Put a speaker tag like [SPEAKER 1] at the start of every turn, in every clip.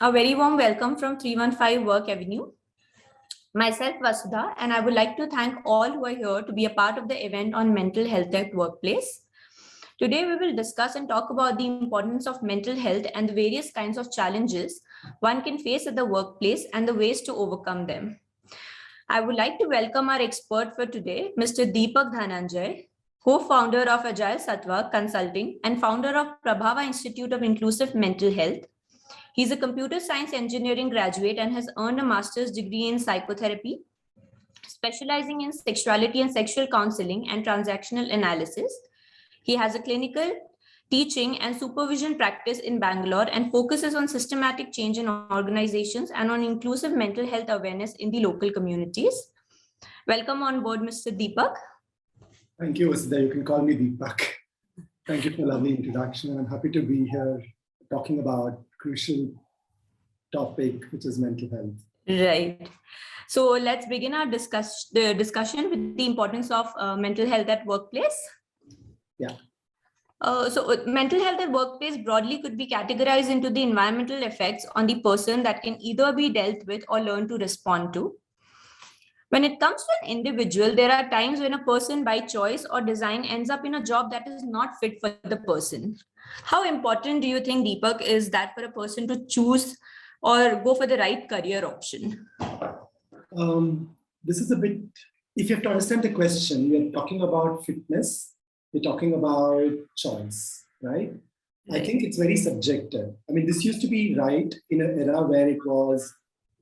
[SPEAKER 1] A very warm welcome from 315 Work Avenue. Myself, Vasudha, and I would like to thank all who are here to be a part of the event on mental health at workplace. Today, we will discuss and talk about the importance of mental health and the various kinds of challenges one can face at the workplace and the ways to overcome them. I would like to welcome our expert for today, Mr. Deepak Dhananjay, co-founder of Agile Sattva Consulting and founder of Prabhava Institute of Inclusive Mental Health. He's a computer science engineering graduate and has earned a master's degree in psychotherapy, specializing in sexuality and sexual counseling and transactional analysis. He has a clinical teaching and supervision practice in Bangalore and focuses on systematic change in organizations and on inclusive mental health awareness in the local communities. Welcome on board, Mr. Deepak.
[SPEAKER 2] Thank you, Vasudha. You can call me Deepak. Thank you for the lovely introduction. I'm happy to be here talking about crucial topic, which is mental health.
[SPEAKER 1] Right. So let's begin our discussion with the importance of mental health at workplace.
[SPEAKER 2] Yeah.
[SPEAKER 1] So mental health at workplace broadly could be categorized into the environmental effects on the person that can either be dealt with or learn to respond to. When it comes to an individual, there are times when a person by choice or design ends up in a job that is not fit for the person. How important do you think, Deepak, is that for a person to choose or go for the right career option?
[SPEAKER 2] This is a bit, if you have to understand the question, we're talking about fitness, we're talking about choice, right? I think it's very subjective. I mean, this used to be right in an era where it was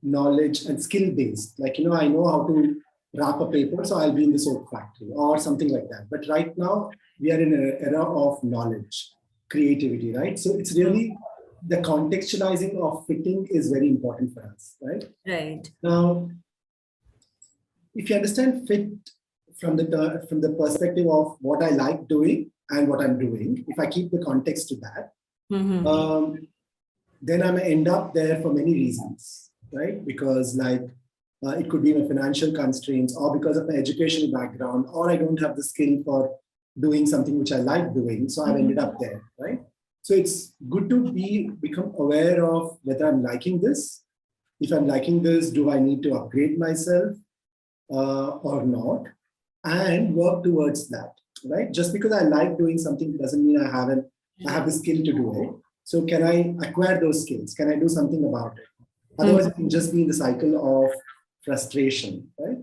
[SPEAKER 2] knowledge and skill based. Like, I know how to wrap a paper, so I'll be in the soap factory or something like that. But right now, we are in an era of knowledge, creativity, right? So it's really the contextualizing of fitting is very important for us, right?
[SPEAKER 1] Right.
[SPEAKER 2] Now, if you understand fit from the perspective of what I like doing and what I'm doing, if I keep the context to that, then I may end up there for many reasons, right? Because it could be my financial constraints or because of my educational background, or I don't have the skill for doing something which I like doing. So I've ended up there, right? So it's good to become aware of whether I'm liking this. If I'm liking this, do I need to upgrade myself or not? And work towards that, right? Just because I like doing something doesn't mean I have the skill to do it. So can I acquire those skills? Can I do something about it? Otherwise, it can just be in the cycle of frustration, right?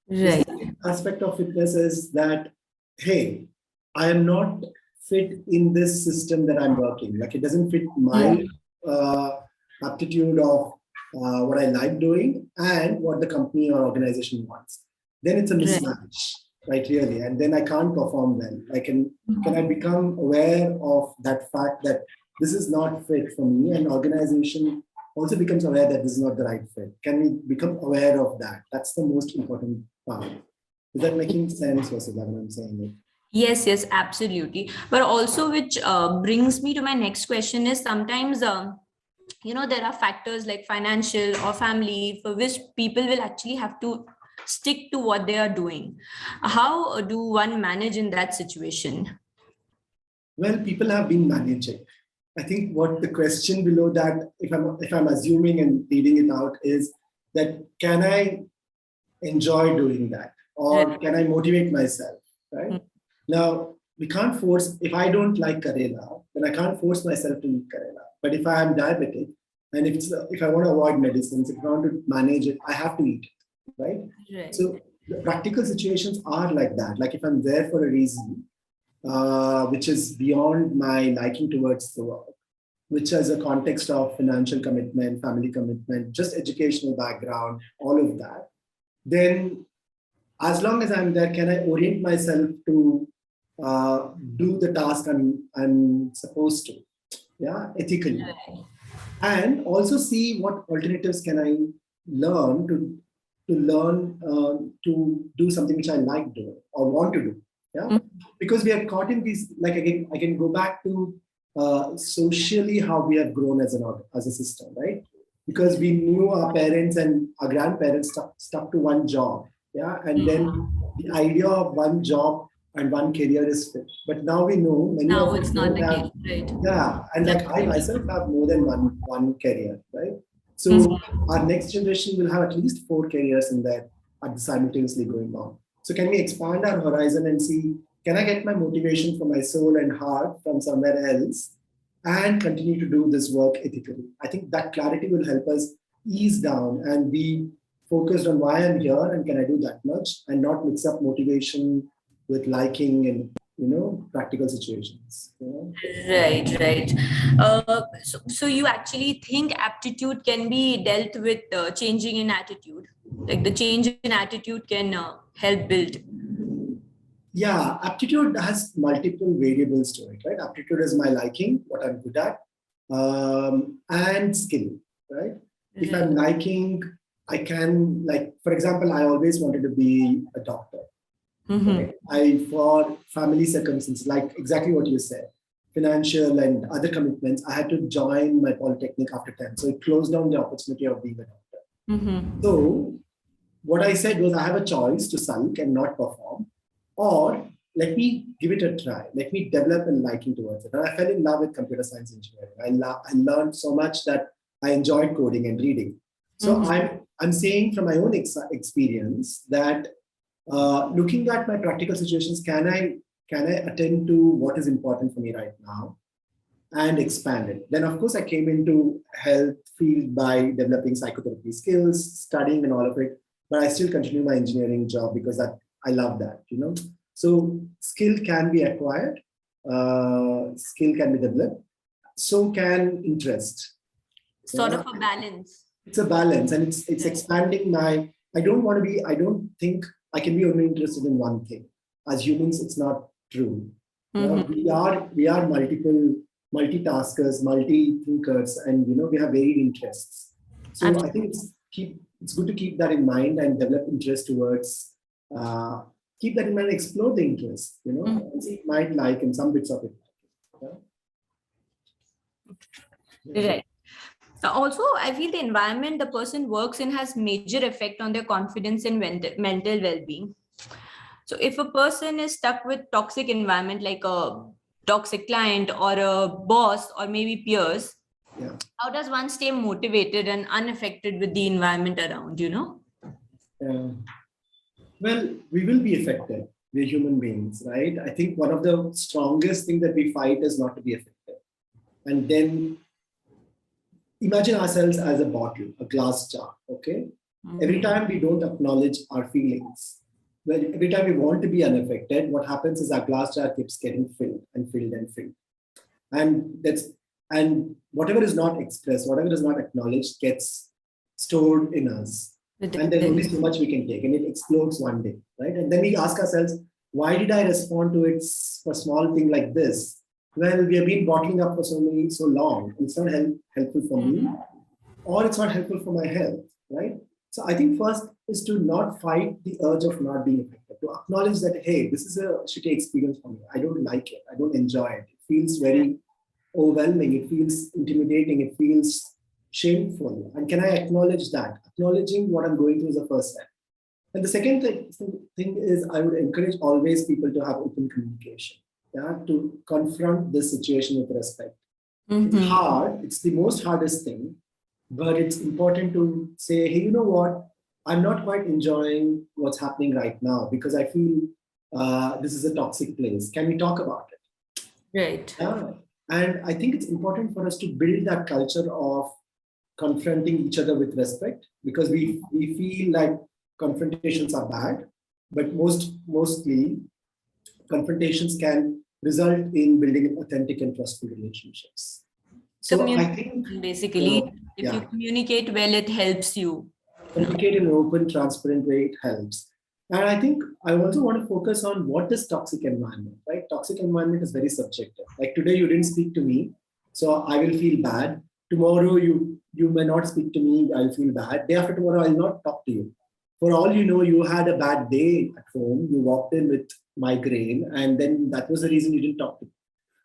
[SPEAKER 1] Right.
[SPEAKER 2] The second aspect of fitness is that, hey, I am not fit in this system that I'm working. Like, it doesn't fit my aptitude of what I like doing and what the company or organization wants. Then it's a mismatch, right? Really. And then I can't perform well. Can I become aware of that fact that this is not fit for me, and organization also becomes aware that this is not the right fit? Can we become aware of that? That's the most important part. Is that making sense, Vasudha, when I'm saying it?
[SPEAKER 1] Yes, absolutely. But also, which brings me to my next question is sometimes, there are factors like financial or family for which people will actually have to stick to what they are doing. How do one manage in that situation?
[SPEAKER 2] Well, people have been managing. I think what the question below that, if I'm assuming and reading it out, is that can I enjoy doing that, or can I motivate myself, right? Now, we can't force. If I don't like Karela, then I can't force myself to eat Karela. But if I am diabetic, and if I want to avoid medicines, if I want to manage it, I have to eat it, right? So the practical situations are like that. Like, if I'm there for a reason, which is beyond my liking towards the work, which has a context of financial commitment, family commitment, just educational background, all of that, then as long as I'm there, can I orient myself to do the task I'm supposed to, ethically, and also see what alternatives can I learn to do something which I like doing or want to do, because we are caught in these. Like, again, I can go back to socially how we have grown as a system, right? Because we knew our parents and our grandparents stuck to one job. And then the idea of one job and one career is fit. But now we know many of us
[SPEAKER 1] it's not
[SPEAKER 2] don't
[SPEAKER 1] the
[SPEAKER 2] have,
[SPEAKER 1] case, right?
[SPEAKER 2] and like I myself have more than one career, right? So our next generation will have at least 4 careers in there simultaneously going on. So can we expand our horizon and see, can I get my motivation from my soul and heart from somewhere else and continue to do this work ethically? I think that clarity will help us ease down and be focused on why I'm here and can I do that much and not mix up motivation with liking and practical situations.
[SPEAKER 1] Right, right. So you actually think aptitude can be dealt with changing in attitude? Like the change in attitude can help build.
[SPEAKER 2] Yeah, aptitude has multiple variables to it, right? Aptitude is my liking, what I'm good at, and skill, right? If I'm liking, I can, like, for example, I always wanted to be a doctor. Right? For family circumstances, like exactly what you said, financial and other commitments, I had to join my polytechnic after 10. So it closed down the opportunity of being a doctor. So what I said was, I have a choice to sulk and not perform, or let me give it a try. Let me develop a liking towards it. And I fell in love with computer science engineering. I learned so much that I enjoyed coding and reading. So I'm saying from my own experience that looking at my practical situations, can I attend to what is important for me right now and expand it? Then of course I came into health field by developing psychotherapy skills, studying and all of it. But I still continue my engineering job because I love that. So skill can be acquired, skill can be developed, so can interest.
[SPEAKER 1] Sort of a balance.
[SPEAKER 2] It's a balance, and it's expanding my. I don't think I can be only interested in one thing. As humans, it's not true. We are multitaskers, multi-thinkers, and we have varied interests. So absolutely. I think it's good to keep that in mind and develop interest towards. Keep that in mind, explore the interest. You might like in some bits of it.
[SPEAKER 1] Right. Also, I feel the environment the person works in has major effect on their confidence and mental well-being. So if a person is stuck with toxic environment like a toxic client or a boss or maybe peers, how does one stay motivated and unaffected with the environment around,
[SPEAKER 2] Well, we will be affected. We're human beings, right? I think one of the strongest things that we fight is not to be affected. And then imagine ourselves as a bottle, a glass jar, okay? Every time we don't acknowledge our feelings, well, every time we want to be unaffected, what happens is our glass jar keeps getting filled and filled and filled. And whatever is not expressed, whatever is not acknowledged gets stored in us. And there's only so much we can take, and it explodes one day, right? And then we ask ourselves, why did I respond to it for a small thing like this? Well, we have been bottling up for so long. It's not helpful for me, or it's not helpful for my health, right? So I think first is to not fight the urge of not being affected, to acknowledge that, hey, this is a shitty experience for me. I don't like it. I don't enjoy it. It feels very overwhelming. It feels intimidating. It feels shameful. And can I acknowledge that? Acknowledging what I'm going through is the first step. And the second thing is, I would encourage always people to have open communication, to confront this situation with respect. It's hard. It's the most hardest thing, but it's important to say, hey, you know what? I'm not quite enjoying what's happening right now because I feel this is a toxic place. Can we talk about it?
[SPEAKER 1] Right.
[SPEAKER 2] Yeah. And I think it's important for us to build that culture of confronting each other with respect, because we feel like confrontations are bad, but mostly confrontations can result in building authentic and trustful relationships. So I think
[SPEAKER 1] basically, if you communicate well, it helps you.
[SPEAKER 2] Communicate in an open, transparent way, it helps. And I think I also want to focus on what is toxic environment, right? Toxic environment is very subjective. Like today, you didn't speak to me, so I will feel bad. Tomorrow, you may not speak to me, I'll feel bad. Day after tomorrow, I'll not talk to you. For all you know, you had a bad day at home. You walked in with migraine, and then that was the reason you didn't talk to me.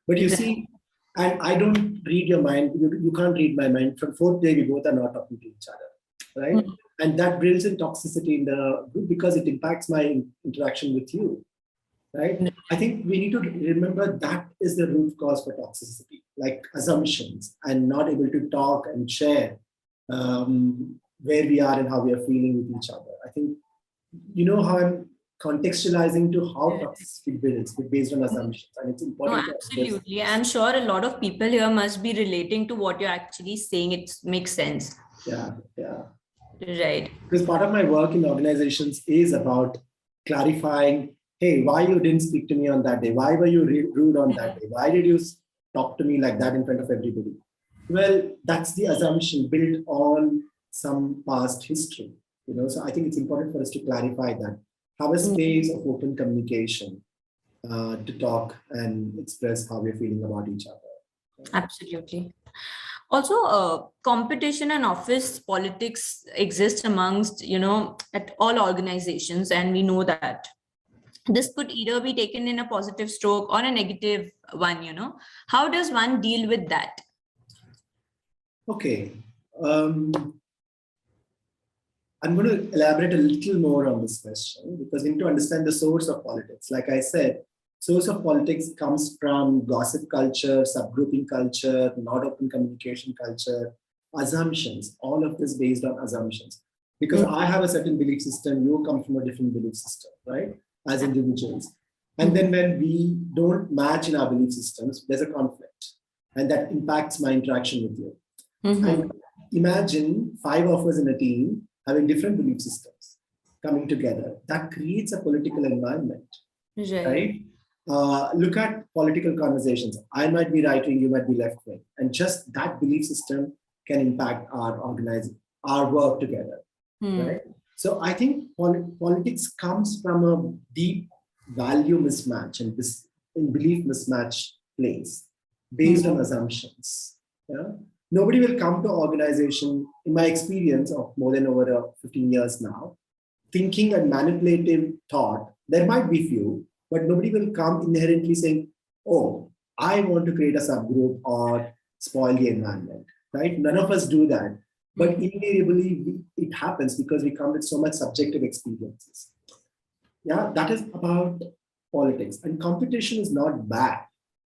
[SPEAKER 2] But you see, and I don't read your mind. You can't read my mind. From fourth day, we both are not talking to each other, right? And that builds in toxicity in the group because it impacts my interaction with you, right? I think we need to remember that is the root cause for toxicity, like assumptions and not able to talk and share. where we are and how we are feeling with each other. I think, you know how I'm contextualizing to how toxicity builds based on assumptions. And it's
[SPEAKER 1] No,
[SPEAKER 2] important to understand.
[SPEAKER 1] absolutely. I'm sure a lot of people here must be relating to what you're actually saying. It makes sense.
[SPEAKER 2] Yeah, yeah.
[SPEAKER 1] Right.
[SPEAKER 2] Because part of my work in organizations is about clarifying, hey, why you didn't speak to me on that day? Why were you rude on that day? Why did you talk to me like that in front of everybody? Well, that's the assumption built on some past history. So I think it's important for us to clarify that. Have a space of open communication to talk and express how we're feeling about each other.
[SPEAKER 1] Absolutely. Also, competition and office politics exist amongst, at all organizations, and we know that this could either be taken in a positive stroke or a negative one. How does one deal with that?
[SPEAKER 2] Okay. I'm going to elaborate a little more on this question because we need to understand the source of politics. Like I said, source of politics comes from gossip culture, subgrouping culture, not open communication culture, assumptions, all of this based on assumptions. Because I have a certain belief system, you come from a different belief system, right? As individuals. And then when we don't match in our belief systems, there's a conflict. And that impacts my interaction with you. And imagine 5 of us in a team having different belief systems coming together. That creates a political environment, right? Look at political conversations. I might be right wing, you might be left wing, and just that belief system can impact our work together, right? So I think politics comes from a deep value mismatch and this in belief mismatch place based on assumptions. Yeah? Nobody will come to organization, in my experience of more than over 15 years now, thinking a manipulative thought. There might be few, but nobody will come inherently saying, oh, I want to create a subgroup or spoil the environment, right? None of us do that. But invariably, it happens because we come with so much subjective experiences. Yeah, that is about politics. And competition is not bad.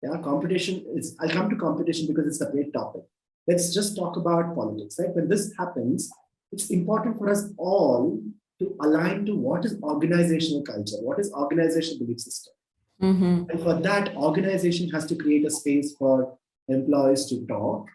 [SPEAKER 2] Yeah, competition is, I'll come to competition because it's a great topic. Let's just talk about politics, right? When this happens, it's important for us all to align to what is organizational culture, what is organizational belief system. And for that, organization has to create a space for employees to talk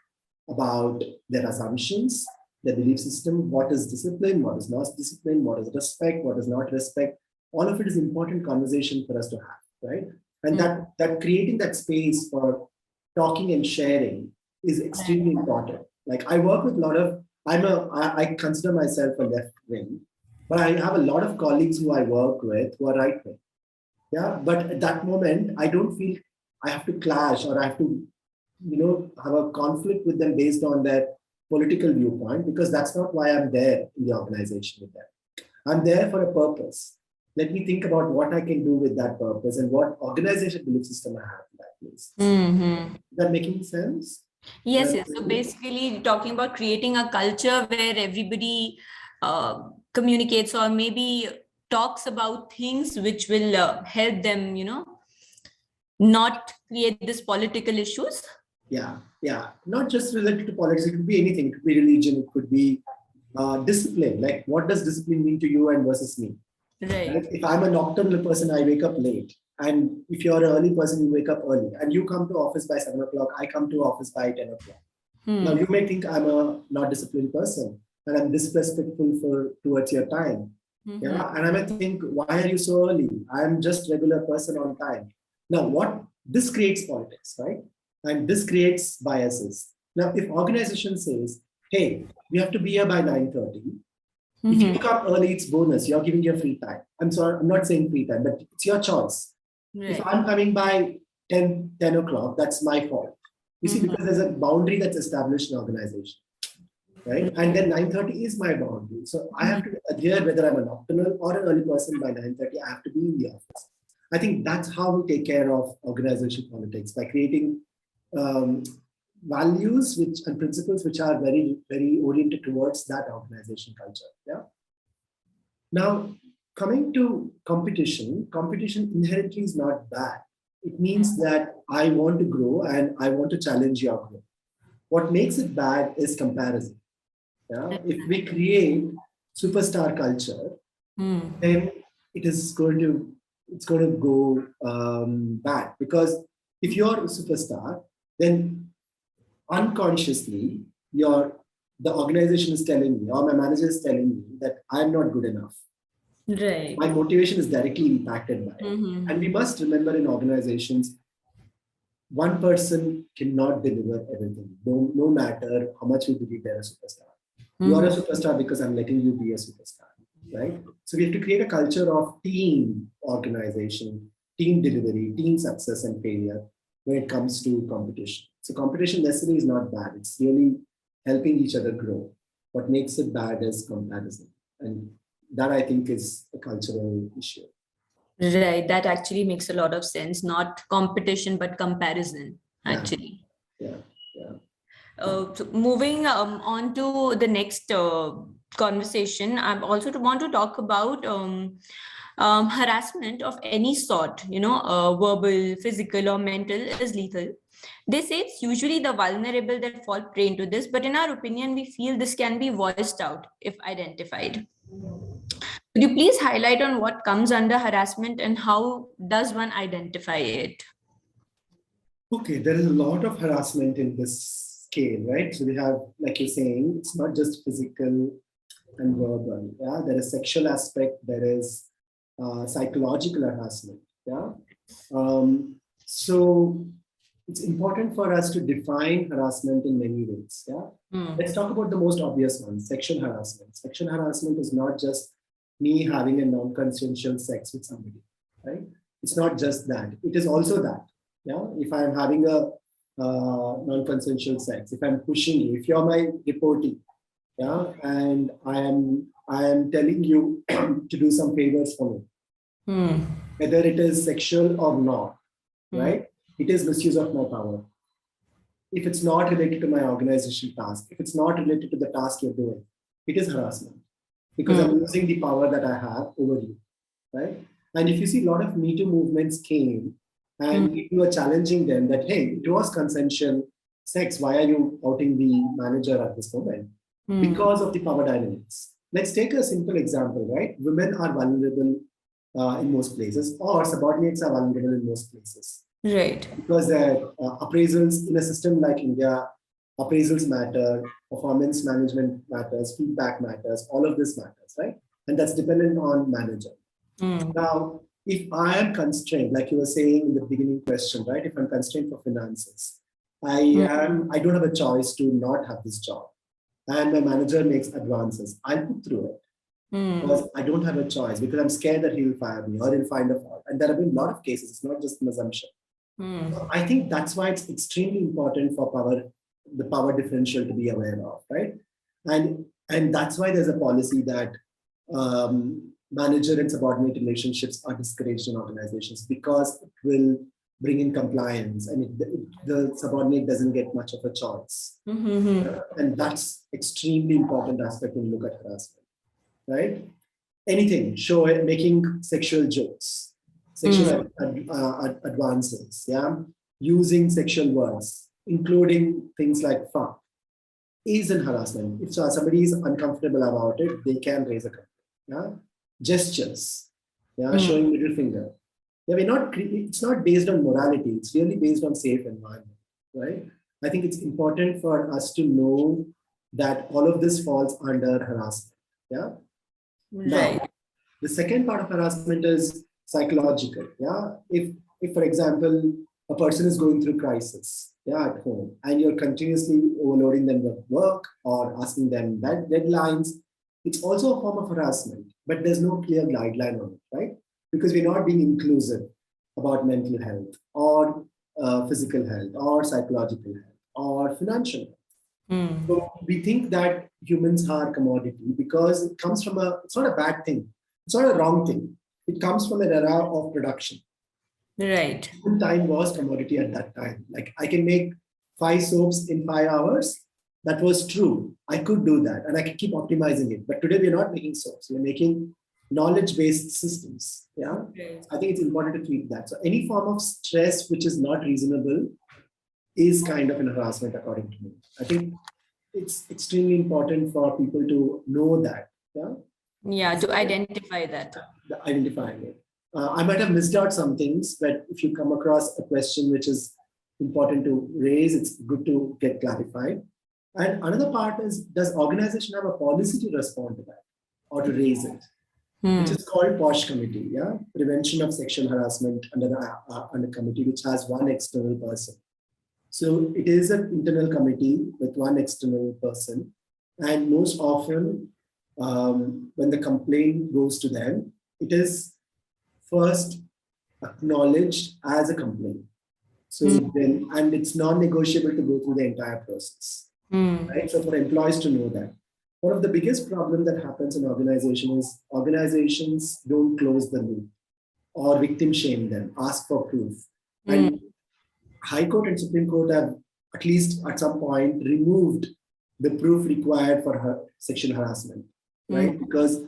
[SPEAKER 2] about their assumptions, their belief system, what is discipline, what is not discipline, what is respect, what is not respect. All of it is important conversation for us to have, right? And that creating that space for talking and sharing is extremely important. Like I work with a lot of, I consider myself a left wing, but I have a lot of colleagues who I work with who are right wing. Yeah, but at that moment, I don't feel I have to clash or I have to, have a conflict with them based on their political viewpoint, because that's not why I'm there in the organization with them. I'm there for a purpose. Let me think about what I can do with that purpose and what organization belief system I have in that place. Is that making sense?
[SPEAKER 1] Yes, yes. So basically talking about creating a culture where everybody communicates or maybe talks about things which will help them, not create this political issues.
[SPEAKER 2] Yeah, yeah. Not just related to politics. It could be anything. It could be religion. It could be discipline. Like what does discipline mean to you and versus me?
[SPEAKER 1] Right.
[SPEAKER 2] If I'm a nocturnal person, I wake up late. And if you're an early person, you wake up early. And you come to office by 7 o'clock, I come to office by 10 o'clock. Now, you may think I'm a not disciplined person and I'm disrespectful towards your time. Yeah, and I might think, why are you so early? I'm just regular person on time. Now, this creates politics, right? And this creates biases. Now, if organization says, hey, we have to be here by 9:30. If you come early, it's bonus. You're giving your free time. I'm sorry, I'm not saying free time, but it's your choice. Right. If I'm coming by 10 o'clock, that's my fault. You see, because there's a boundary that's established in organization, right? And then 9:30 is my boundary. So I have to adhere whether I'm a nocturnal or an early person by 9:30, I have to be in the office. I think that's how we take care of organizational politics, by creating values and principles which are very, very oriented towards that organization culture. Yeah. Now, coming to competition inherently is not bad. It means that I want to grow and I want to challenge your growth. What makes it bad is comparison. Yeah, if we create superstar culture, then it is going to it's going to go bad, because if you're a superstar, then unconsciously your the organization is telling me, or my manager is telling me, that I'm not good enough.
[SPEAKER 1] Right.
[SPEAKER 2] My motivation is directly impacted by it. And we must remember, in organizations, one person cannot deliver everything, no matter how much we believe they're a superstar. You are a superstar because I'm letting you be a superstar, right? So we have to create a culture of team organization, team delivery, team success and failure when it comes to competition. So competition necessarily is not bad. It's really helping each other grow. What makes it bad is comparison. And that, I think, is a cultural issue.
[SPEAKER 1] Right. That actually makes a lot of sense. Not competition, but comparison,
[SPEAKER 2] Yeah,
[SPEAKER 1] actually.
[SPEAKER 2] yeah, yeah.
[SPEAKER 1] So moving on to the next conversation, I also want to talk about harassment of any sort, verbal, physical, or mental is lethal. They say it's usually the vulnerable that fall prey into this, but in our opinion, we feel this can be voiced out if identified. Could you please highlight on what comes under harassment and how does one identify it?
[SPEAKER 2] Okay, there is a lot of harassment in this scale, right? So we have, like you're saying, it's not just physical and verbal. Yeah, there is sexual aspect, there is psychological harassment. Yeah, so it's important for us to define harassment in many ways. Yeah, let's talk about the most obvious one: sexual harassment. Sexual harassment is not just me having a non-consensual sex with somebody, right? It's not just that. It is also that. Yeah, if I'm having a non-consensual sex, if I'm pushing you, if you're my reportee, yeah, and I am telling you to do some favors for me, whether it is sexual or not, right? It is misuse of my power. If it's not related to my organizational task, if it's not related to the task you're doing, it is harassment, because I'm using the power that I have over you, right? And if you see, a lot of Me Too movements came and you were challenging them that, hey, it was consensual sex. Why are you outing the manager at this moment? Because of the power dynamics. Let's take a simple example, right? Women are vulnerable in most places, or subordinates are vulnerable in most places,
[SPEAKER 1] Right.
[SPEAKER 2] because their appraisals in a system like India, appraisals matter, performance management matters, feedback matters, all of this matters, right? And that's dependent on manager. Now, if I am constrained, like you were saying in the beginning question, right? If I'm constrained for finances, I don't have a choice to not have this job. And my manager makes advances. I'll put through it because I don't have a choice, because I'm scared that he will fire me or he'll find a fault. And there have been a lot of cases. It's not just an assumption. So I think that's why it's extremely important for the power differential to be aware of, right? And that's why there's a policy that manager and subordinate relationships are discouraged in organizations, because it will bring in compliance, and the subordinate doesn't get much of a choice. And that's extremely important aspect when you look at harassment, right? Anything, making sexual jokes, sexual advances, yeah, using sexual words, including things like fuck, is an harassment. If somebody is uncomfortable about it, they can raise a complaint. Yeah, gestures, yeah, showing middle finger. Yeah, it's not based on morality. It's really based on safe environment, right? I think it's important for us to know that all of this falls under harassment. Yeah. Now,
[SPEAKER 1] Right.
[SPEAKER 2] the second part of harassment is psychological. Yeah. If for example, a person is going through crisis, yeah, at home, and you're continuously overloading them with work or asking them deadlines, it's also a form of harassment, but there's no clear guideline on it, right? Because we're not being inclusive about mental health or physical health or psychological health or financial health. So we think that humans are commodity because it comes from it's not a bad thing. It's not a wrong thing. It comes from an era of production.
[SPEAKER 1] Right.
[SPEAKER 2] Human time was commodity at that time. Like I can make 5 soaps in 5 hours. That was true. I could do that and I could keep optimizing it. But today we're not making soaps. We're making knowledge-based systems. Yeah.
[SPEAKER 1] Right.
[SPEAKER 2] I think it's important to treat that. So any form of stress which is not reasonable is kind of an harassment according to me. I think it's extremely important for people to know that. Yeah.
[SPEAKER 1] Yeah, to identify that.
[SPEAKER 2] Identifying it. I might have missed out some things, but if you come across a question which is important to raise, it's good to get clarified. And another part is, does organization have a policy to respond to that or to raise it, which is called POSH committee, yeah, prevention of sexual harassment under the under committee, which has one external person. So it is an internal committee with one external person, and most often, when the complaint goes to them, it is first acknowledged as a complaint. So then, and it's non-negotiable to go through the entire process, right? So for employees to know that. One of the biggest problem that happens in organization is organizations don't close the loop or victim shame them, ask for proof. And High Court and Supreme Court have, at least at some point, removed the proof required for sexual harassment, right? Because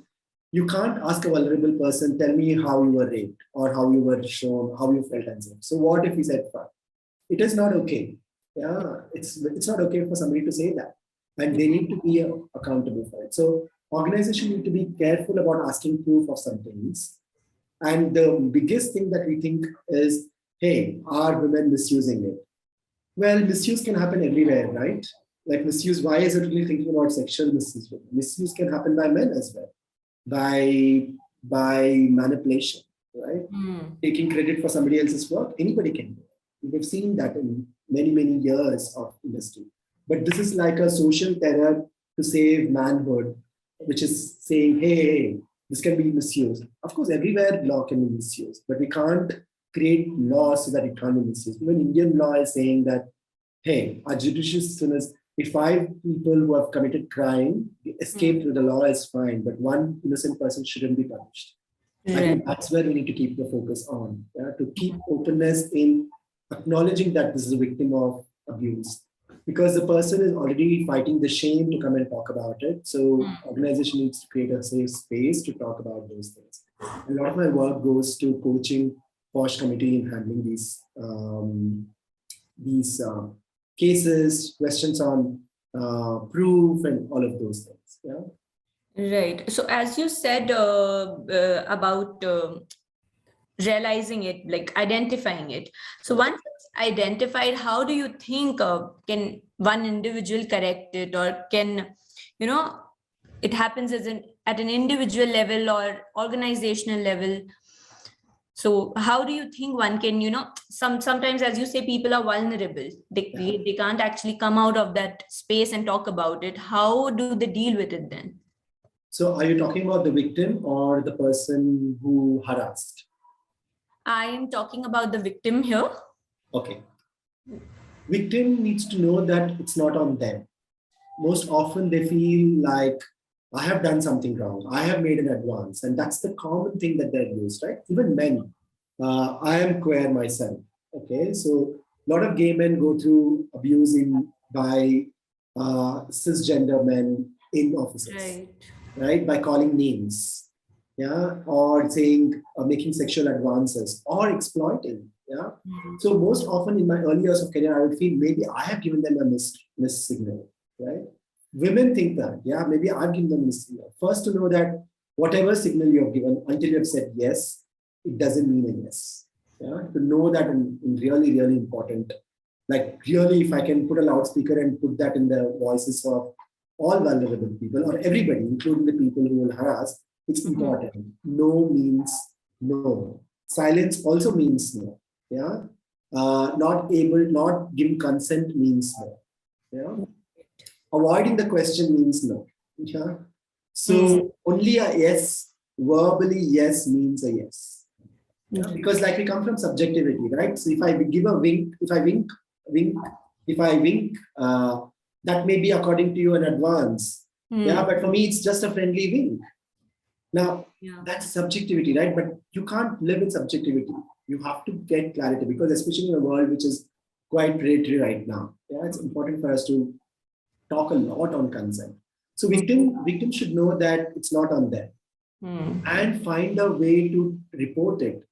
[SPEAKER 2] you can't ask a vulnerable person, tell me how you were raped or how you were shown, how you felt unsafe. So what if he said fuck? It is not okay. Yeah, it's not okay for somebody to say that. And they need to be accountable for it. So organization need to be careful about asking proof of some things. And the biggest thing that we think is, hey, are women misusing it? Well, misuse can happen everywhere, right? Like misuse, why is it really thinking about sexual misuse? Misuse can happen by men as well, by manipulation, right? Taking credit for somebody else's work, anybody can do it. We've seen that in many, many years of industry. But this is like a social terror to save manhood, which is saying, hey, this can be misused. Of course, everywhere law can be misused, but we can't create laws so that it can't be misused. Even Indian law is saying that, hey, our judicial system is, if 5 people who have committed crime escape through the law is fine, but one innocent person shouldn't be punished. I think that's where we need to keep the focus on, yeah, to keep openness in acknowledging that this is a victim of abuse. Because the person is already fighting the shame to come and talk about it. So organization needs to create a safe space to talk about those things. A lot of my work goes to coaching POSH committee in handling these cases, questions on proof and all of those things. Yeah.
[SPEAKER 1] Right. So as you said about realizing it, like identifying it. So once it's identified, how do you think can one individual correct it, or can, it happens at an individual level or organizational level? So how do you think one can, sometimes, as you say, people are vulnerable. They can't actually come out of that space and talk about it. How do they deal with it then?
[SPEAKER 2] So are you talking about the victim or the person who harassed?
[SPEAKER 1] I am talking about the victim here.
[SPEAKER 2] Okay. Victim needs to know that it's not on them. Most often they feel like, I have done something wrong. I have made an advance. And that's the common thing that they're used, right? Even men. I am queer myself. Okay. So a lot of gay men go through abusing by cisgender men in offices, right? By calling names, yeah, or saying, making sexual advances or exploiting. Yeah. So most often in my early years of career, I would feel maybe I have given them a miss signal, right? Women think that, yeah, maybe I've given them a miss signal. First, to know that whatever signal you have given, until you have said yes, it doesn't mean a yes. Yeah. To know that in really, really important. Like really, if I can put a loudspeaker and put that in the voices of all vulnerable people or everybody, including the people who will harass, it's important. No means no. Silence also means no. Yeah. Not giving consent means no. Yeah. Avoiding the question means no. Yeah. So only a yes, verbally yes means a yes. Yeah? Because like we come from subjectivity, right? So if I give a wink, if I wink, that may be according to you an advance. Yeah, but for me, it's just a friendly wink. Now, that's subjectivity, right? But you can't live in subjectivity. You have to get clarity, because especially in a world which is quite predatory right now, yeah, it's important for us to talk a lot on consent. So victim should know that it's not on them and find a way to report it.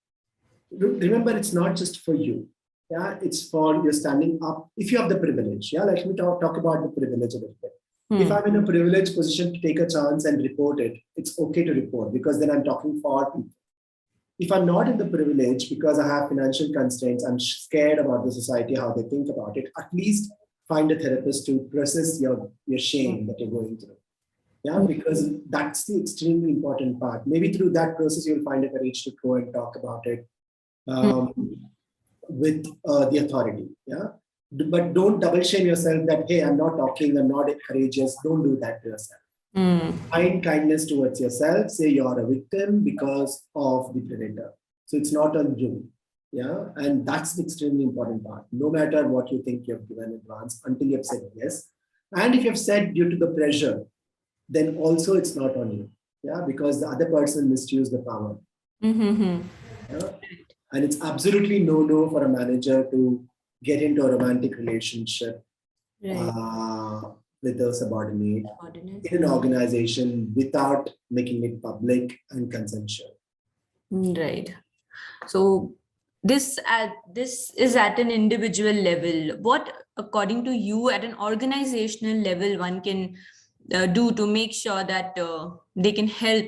[SPEAKER 2] Remember, it's not just for you. Yeah, it's for you're standing up. If you have the privilege, yeah, let me talk about the privilege a little bit. If I'm in a privileged position to take a chance and report it, it's okay to report because then I'm talking for people. If I'm not in the privilege because I have financial constraints, I'm scared about the society, how they think about it, at least find a therapist to process your shame that you're going through. Yeah, because that's the extremely important part. Maybe through that process, you'll find the courage to go and talk about it um, with the authority. Yeah, but don't double shame yourself that, hey, I'm not talking, I'm not courageous. Don't do that to yourself. Find kindness towards yourself. Say you're a victim because of the predator. So it's not on you. Yeah. And that's the extremely important part. No matter what you think you have given advance until you have said yes. And if you have said due to the pressure, then also it's not on you. Yeah. Because the other person misused the power. Yeah? And it's absolutely no for a manager to get into a romantic relationship. With a subordinate in an organization without making it public and consensual.
[SPEAKER 1] Right. So this is at an individual level. What, according to you, at an organizational level, one can do to make sure that they can help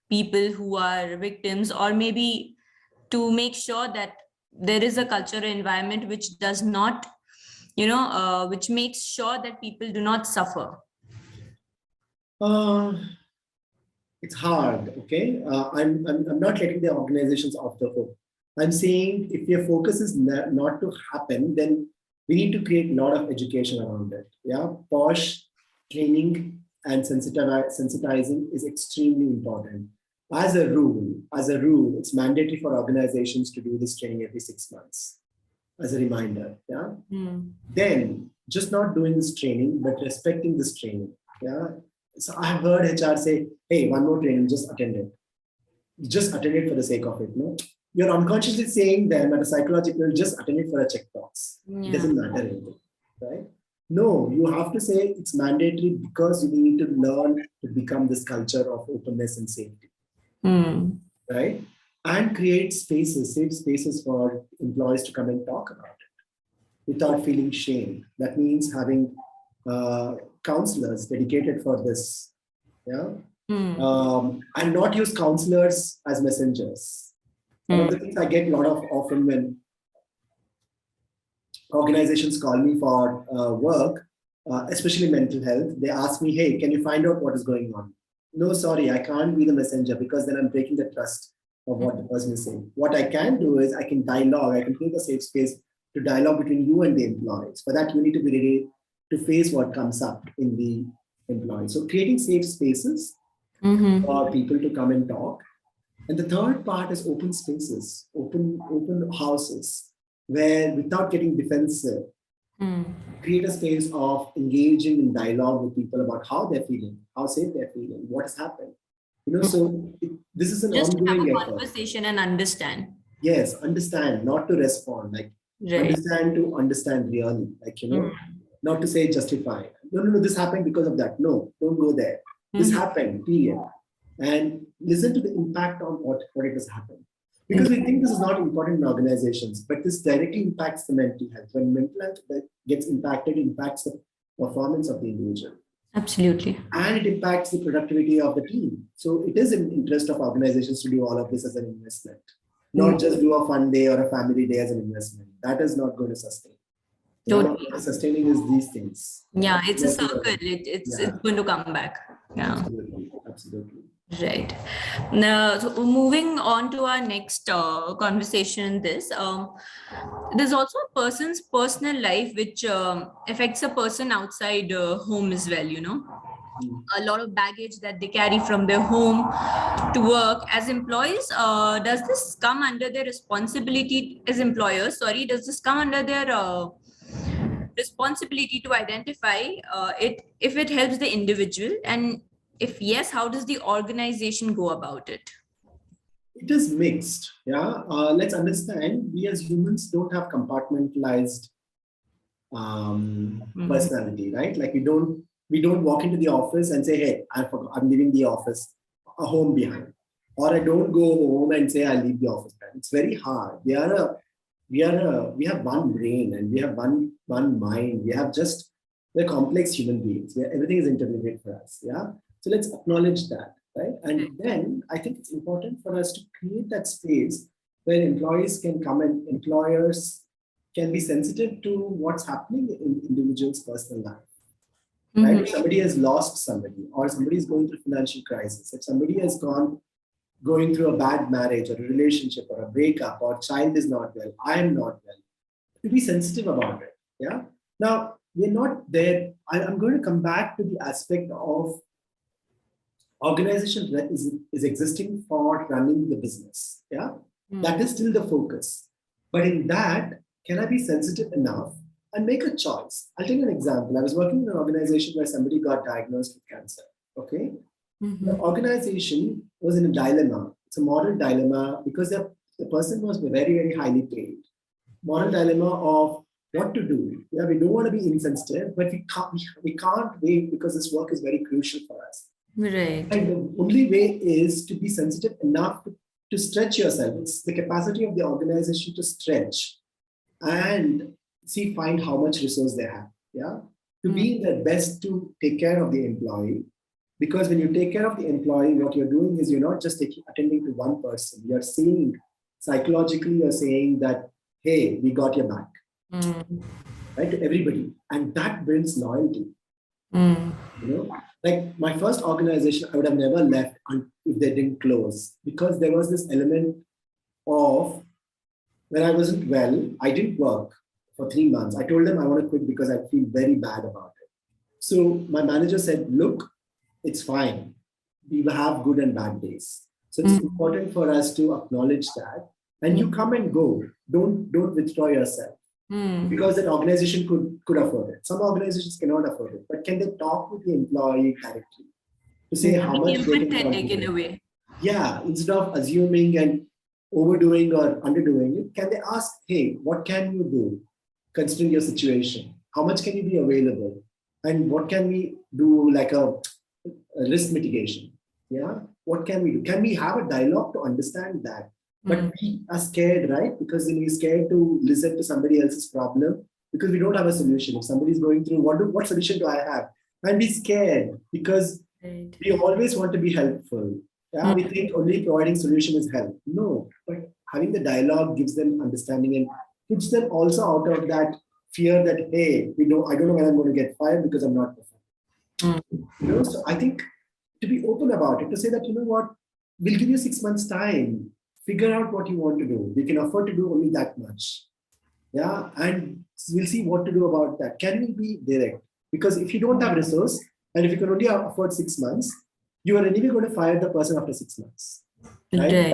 [SPEAKER 1] people who are victims, or maybe to make sure that there is a cultural environment which does not, which makes sure that people do not suffer?
[SPEAKER 2] It's hard, okay? I'm not letting the organizations off the hook. I'm saying if your focus is not to happen, then we need to create a lot of education around it. Yeah, posh training and sensitizing is extremely important. As a rule, it's mandatory for organizations to do this training every 6 months as a reminder. Yeah. Then just not doing this training, but respecting this training. Yeah. So I have heard HR say, hey, one more training, just attend it. Just attend it for the sake of it. No, you're unconsciously saying them at a psychological, just attend it for a checkbox. It doesn't matter anything, right? No, you have to say it's mandatory because you need to learn to become this culture of openness and safety, right? And create spaces, safe spaces for employees to come and talk about it without feeling shame. That means having counselors dedicated for this. Yeah. And not use counselors as messengers. One of the things I get a lot of often when organizations call me for work, especially mental health, they ask me, hey, can you find out what is going on? No, sorry, I can't be the messenger because then I'm breaking the trust of what the person is saying. What I can do is I can dialogue, I can create a safe space to dialogue between you and the employees. For that, you need to be ready to face what comes up in the employee. So creating safe spaces for people to come and talk. And the third part is open spaces, open houses, where without getting defensive, create a space of engaging in dialogue with people about how they're feeling, how safe they're feeling, what has happened. So this is an
[SPEAKER 1] just
[SPEAKER 2] ongoing
[SPEAKER 1] have a
[SPEAKER 2] effort.
[SPEAKER 1] Conversation and understand.
[SPEAKER 2] Yes, understand, not to respond. Like understand to understand really. Like, not to say justify. No, this happened because of that. No, don't go there. This happened, period. And listen to the impact on what it has happened. Because we think this is not important in organizations, but this directly impacts the mental health. When mental health gets impacted, it impacts the performance of the individual.
[SPEAKER 1] Absolutely.
[SPEAKER 2] And it impacts the productivity of the team. So it is in interest of organizations to do all of this as an investment, not just do a fun day or a family day as an investment. That is not going to sustain. Totally. What is sustaining is these things.
[SPEAKER 1] Yeah, it's a circle. It's going to come back. Yeah.
[SPEAKER 2] Absolutely.
[SPEAKER 1] Right. Now, so moving on to our next conversation, there's also a person's personal life which affects a person outside home as well, a lot of baggage that they carry from their home to work. As employees, does this come under their responsibility as employers? Sorry, does this come under their responsibility to identify it if it helps the individual? And if yes, how does the organization go about it?
[SPEAKER 2] It is mixed. Yeah. Let's understand, we as humans don't have compartmentalized personality, right? Like we don't walk into the office and say, hey, I'm leaving the office, a home behind. Or I don't go home and say I leave the office behind. It's very hard. We have one brain and we have one mind. We have just We're complex human beings. Everything is interrelated for us. Yeah. So let's acknowledge that, right? And then I think it's important for us to create that space where employees can come and employers can be sensitive to what's happening in individuals' personal life. Right? If somebody has lost somebody, or somebody is going through financial crisis, if somebody has going through a bad marriage or a relationship or a breakup, or child is not well, I am not well, to be sensitive about it. Yeah. Now we're not there. I'm going to come back to the aspect of organization that is existing for running the business. Yeah. That is still the focus. But in that, can I be sensitive enough and make a choice? I'll take an example. I was working in an organization where somebody got diagnosed with cancer. Okay. The organization was in a dilemma. It's a moral dilemma because the person was very, very highly paid. Moral dilemma of what to do. Yeah, we don't want to be insensitive, but we can't wait because this work is very crucial for us.
[SPEAKER 1] Right.
[SPEAKER 2] And the only way is to be sensitive enough to stretch yourself. It's the capacity of the organization to stretch and find how much resource they have. Yeah, to be their best to take care of the employee. Because when you take care of the employee, what you're doing is you're not just attending to one person. You're saying psychologically, you're saying that, hey, we got your back, right, to everybody. And that builds loyalty. You know, like my first organization, I would have never left if they didn't close, because there was this element of when I wasn't well, I didn't work for 3 months. I told them I want to quit because I feel very bad about it. So my manager said, look, it's fine. We will have good and bad days. So it's important for us to acknowledge that. And you come and go. Don't withdraw yourself. Because that organization could afford it. Some organizations cannot afford it. But can they talk with the employee directly to say how much they can contribute?
[SPEAKER 1] In a way.
[SPEAKER 2] Yeah, instead of assuming and overdoing or underdoing it, can they ask, hey, what can you do considering your situation? How much can you be available? And what can we do, like a risk mitigation? Yeah, what can we do? Can we have a dialogue to understand that? But we are scared, right? Because we're scared to listen to somebody else's problem because we don't have a solution. If somebody's going through, what solution do I have? And we're scared because we always want to be helpful. Yeah, we think only providing solution is help. No, but having the dialogue gives them understanding and puts them also out of that fear that, hey, I don't know when I'm going to get fired because I'm not perfect. So I think to be open about it, to say that, you know what, we'll give you 6 months time. Figure out what you want to do. We can afford to do only that much. Yeah. And we'll see what to do about that. Can we be direct? Because if you don't have resource and if you can only afford 6 months, you are anyway going to fire the person after 6 months. Right?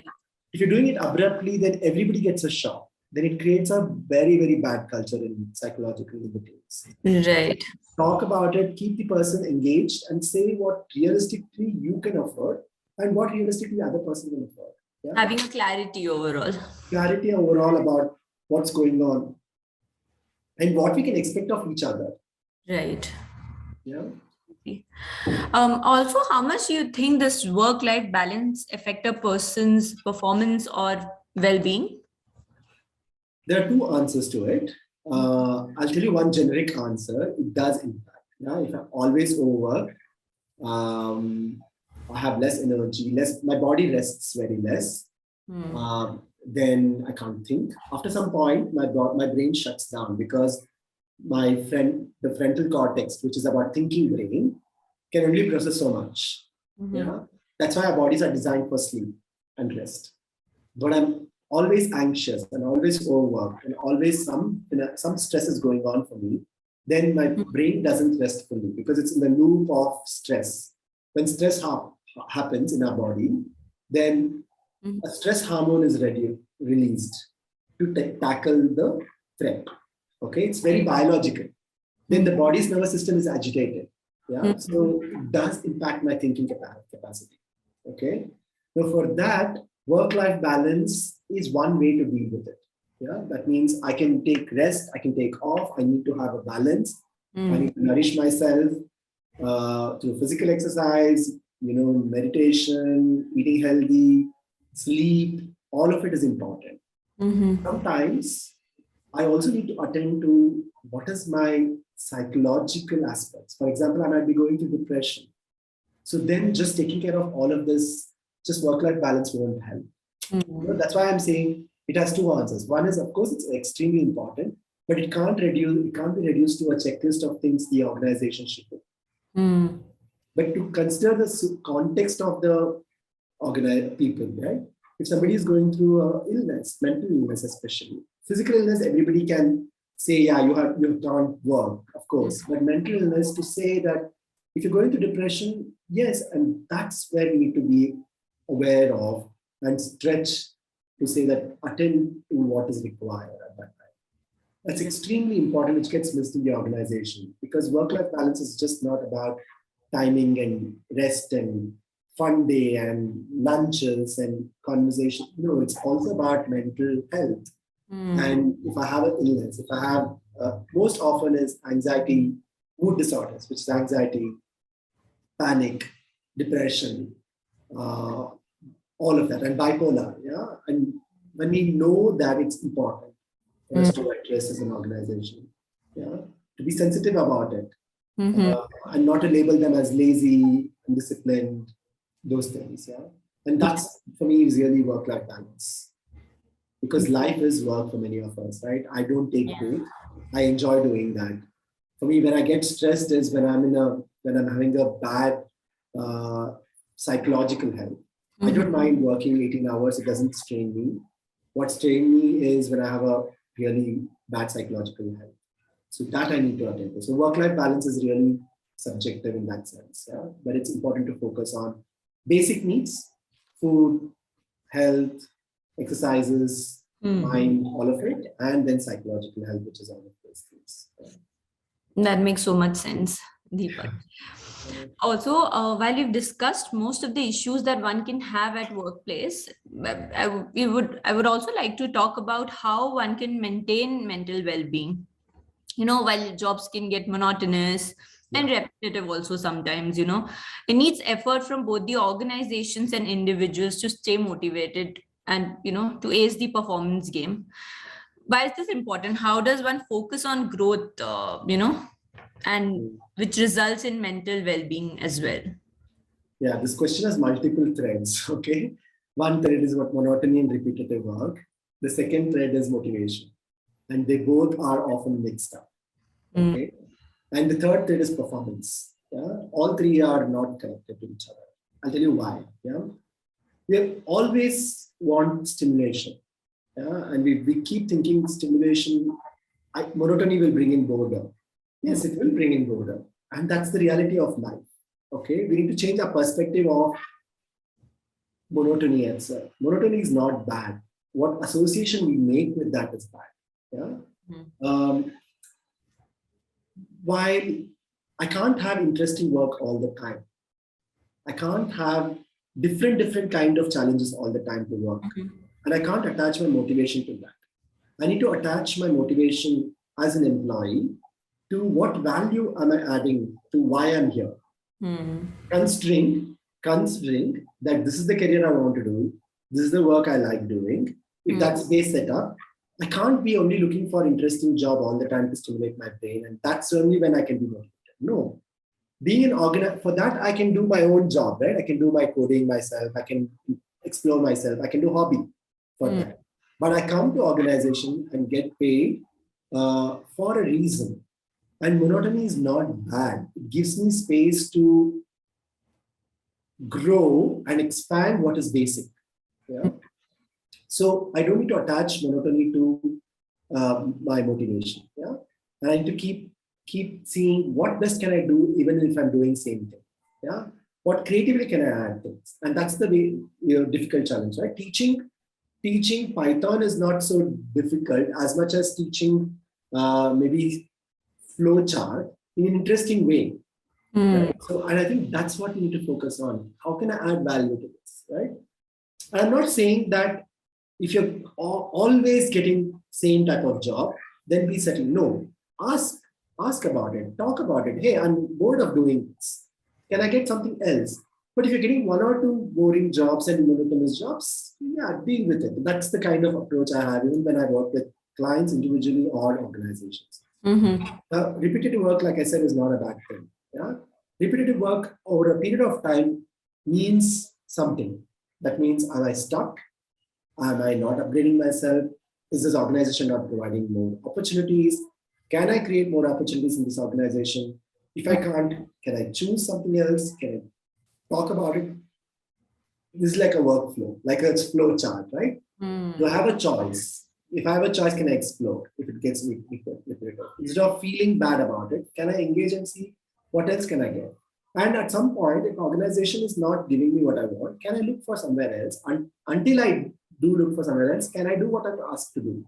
[SPEAKER 2] If you're doing it abruptly, then everybody gets a shock. Then it creates a very, very bad culture in psychological teams.
[SPEAKER 1] Right.
[SPEAKER 2] Talk about it, keep the person engaged and say what realistically you can afford and what realistically the other person can afford. Yeah?
[SPEAKER 1] Having a clarity overall.
[SPEAKER 2] Clarity overall about what's going on and what we can expect of each other.
[SPEAKER 1] Right.
[SPEAKER 2] Yeah.
[SPEAKER 1] Also, how much do you think this work-life balance affect a person's performance or well-being?
[SPEAKER 2] There are two answers to it. I'll tell you one generic answer. It does impact. Yeah? If I'm always overworked, I have less energy, my body rests very less. Then I can't think. After some point, my brain shuts down because the frontal cortex, which is about thinking brain, can only process so much. Yeah, that's why our bodies are designed for sleep and rest. But I'm always anxious and always overworked and always some stress is going on for me. Then my brain doesn't rest fully because it's in the loop of stress. When stress happens in our body, then a stress hormone is released to tackle the threat. Okay, it's very biological. Then the body's nervous system is agitated. Yeah, so it does impact my thinking capacity. Okay, so for that, work-life balance is one way to deal with it. Yeah, that means I can take rest, I can take off. I need to have a balance. I need to nourish myself through physical exercise, meditation, eating healthy, sleep. All of it is important. Sometimes I also need to attend to what is my psychological aspects. For example, I might be going through depression. So then just taking care of all of this, just work-life balance won't help. That's why I'm saying it has two answers. One is, of course, it's extremely important, but it can't be reduced to a checklist of things the organization should do. But to consider the context of the organized people, right? If somebody is going through a illness, mental illness especially, physical illness, everybody can say, yeah, you can't work, of course. But mental illness, to say that if you're going through depression, yes, and that's where we need to be aware of and stretch to say that attend to what is required at that time. That's extremely important, which gets missed in the organization, because work-life balance is just not about timing and rest and fun day and lunches and conversation. No, it's also about mental health. And if I have an illness, if I have, most often is anxiety, mood disorders, which is anxiety, panic, depression, all of that, and bipolar. Yeah. And when we know that, it's important for us to address as an organization, yeah, to be sensitive about it, and not to label them as lazy, undisciplined, those things. Yeah. And that's, for me, is really work-life balance. Because life is work for many of us, right? I don't take break. I enjoy doing that. For me, when I get stressed is when I'm having a bad psychological health. I don't mind working 18 hours. It doesn't strain me. What strains me is when I have a really bad psychological health. So that I need to attend to. So work-life balance is really subjective in that sense. Yeah? But it's important to focus on basic needs, food, health, exercises, mind, all of it, and then psychological health, which is all of those things.
[SPEAKER 1] That makes so much sense, Deepak. Also, while you've discussed most of the issues that one can have at workplace, I would also like to talk about how one can maintain mental well-being. While jobs can get monotonous and repetitive also sometimes, it needs effort from both the organizations and individuals to stay motivated and, to ace the performance game. Why is this important? How does one focus on growth, and which results in mental well-being as well?
[SPEAKER 2] Yeah, this question has multiple threads, okay? One thread is what monotony and repetitive work. The second thread is motivation. And they both are often mixed up, okay? And the third thread is performance. Yeah? All three are not connected to each other. I'll tell you why. Yeah? We always want stimulation. Yeah? And we keep thinking stimulation, monotony will bring in boredom. Yes, it will bring in boredom. And that's the reality of life. Okay, we need to change our perspective of monotony itself. Monotony is not bad. What association we make with that is bad. Yeah. While I can't have interesting work all the time, I can't have different kind of challenges all the time to work, and I can't attach my motivation to that. I need to attach my motivation as an employee to what value am I adding to why I'm here. Considering that this is the career I want to do, this is the work I like doing. If that's base setup, I can't be only looking for interesting job all the time to stimulate my brain, and that's only when I can be motivated. No, being an organizer, for that I can do my own job, right? I can do my coding myself. I can explore myself. I can do hobby for that. But I come to organization and get paid for a reason. And monotony is not bad. It gives me space to grow and expand what is basic. Yeah. So I don't need to attach monotony to my motivation. Yeah. And I need to keep seeing what best can I do even if I'm doing same thing. Yeah. What creatively can I add things? And that's the way, difficult challenge, right? Teaching Python is not so difficult as much as teaching maybe flowchart in an interesting way. Right? So, and I think that's what we need to focus on. How can I add value to this, right? And I'm not saying that if you're always getting same type of job, then be settled. No, ask about it, talk about it. Hey, I'm bored of doing this. Can I get something else? But if you're getting one or two boring jobs and monotonous jobs, yeah, deal with it. That's the kind of approach I have even when I work with clients individually or organizations. Repetitive work, like I said, is not a bad thing. Yeah, repetitive work over a period of time means something. That means, am I stuck? Am I not upgrading myself? Is this organization not providing more opportunities? Can I create more opportunities in this organization? If I can't, can I choose something else? Can I talk about it? This is like a workflow, like a flow chart, right? Do I have a choice? If I have a choice, can I explore if it gets me instead of feeling bad about it? Can I engage and see what else can I get? And at some point, if organization is not giving me what I want, can I look for somewhere else? Until I do look for somewhere else, can I do what I'm asked to do?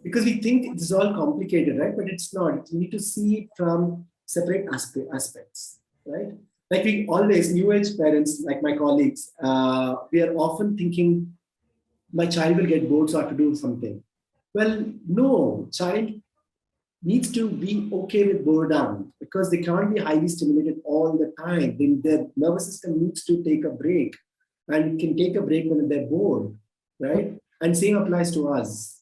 [SPEAKER 2] Because we think it's all complicated, right? But it's not. You need to see it from separate aspects, right? Like we always, new age parents, like my colleagues, we are often thinking my child will get bored, so I have to do something. Well, no, child needs to be okay with boredom because they can't be highly stimulated all the time. Their nervous system needs to take a break and can take a break when they're bored, right? And same applies to us.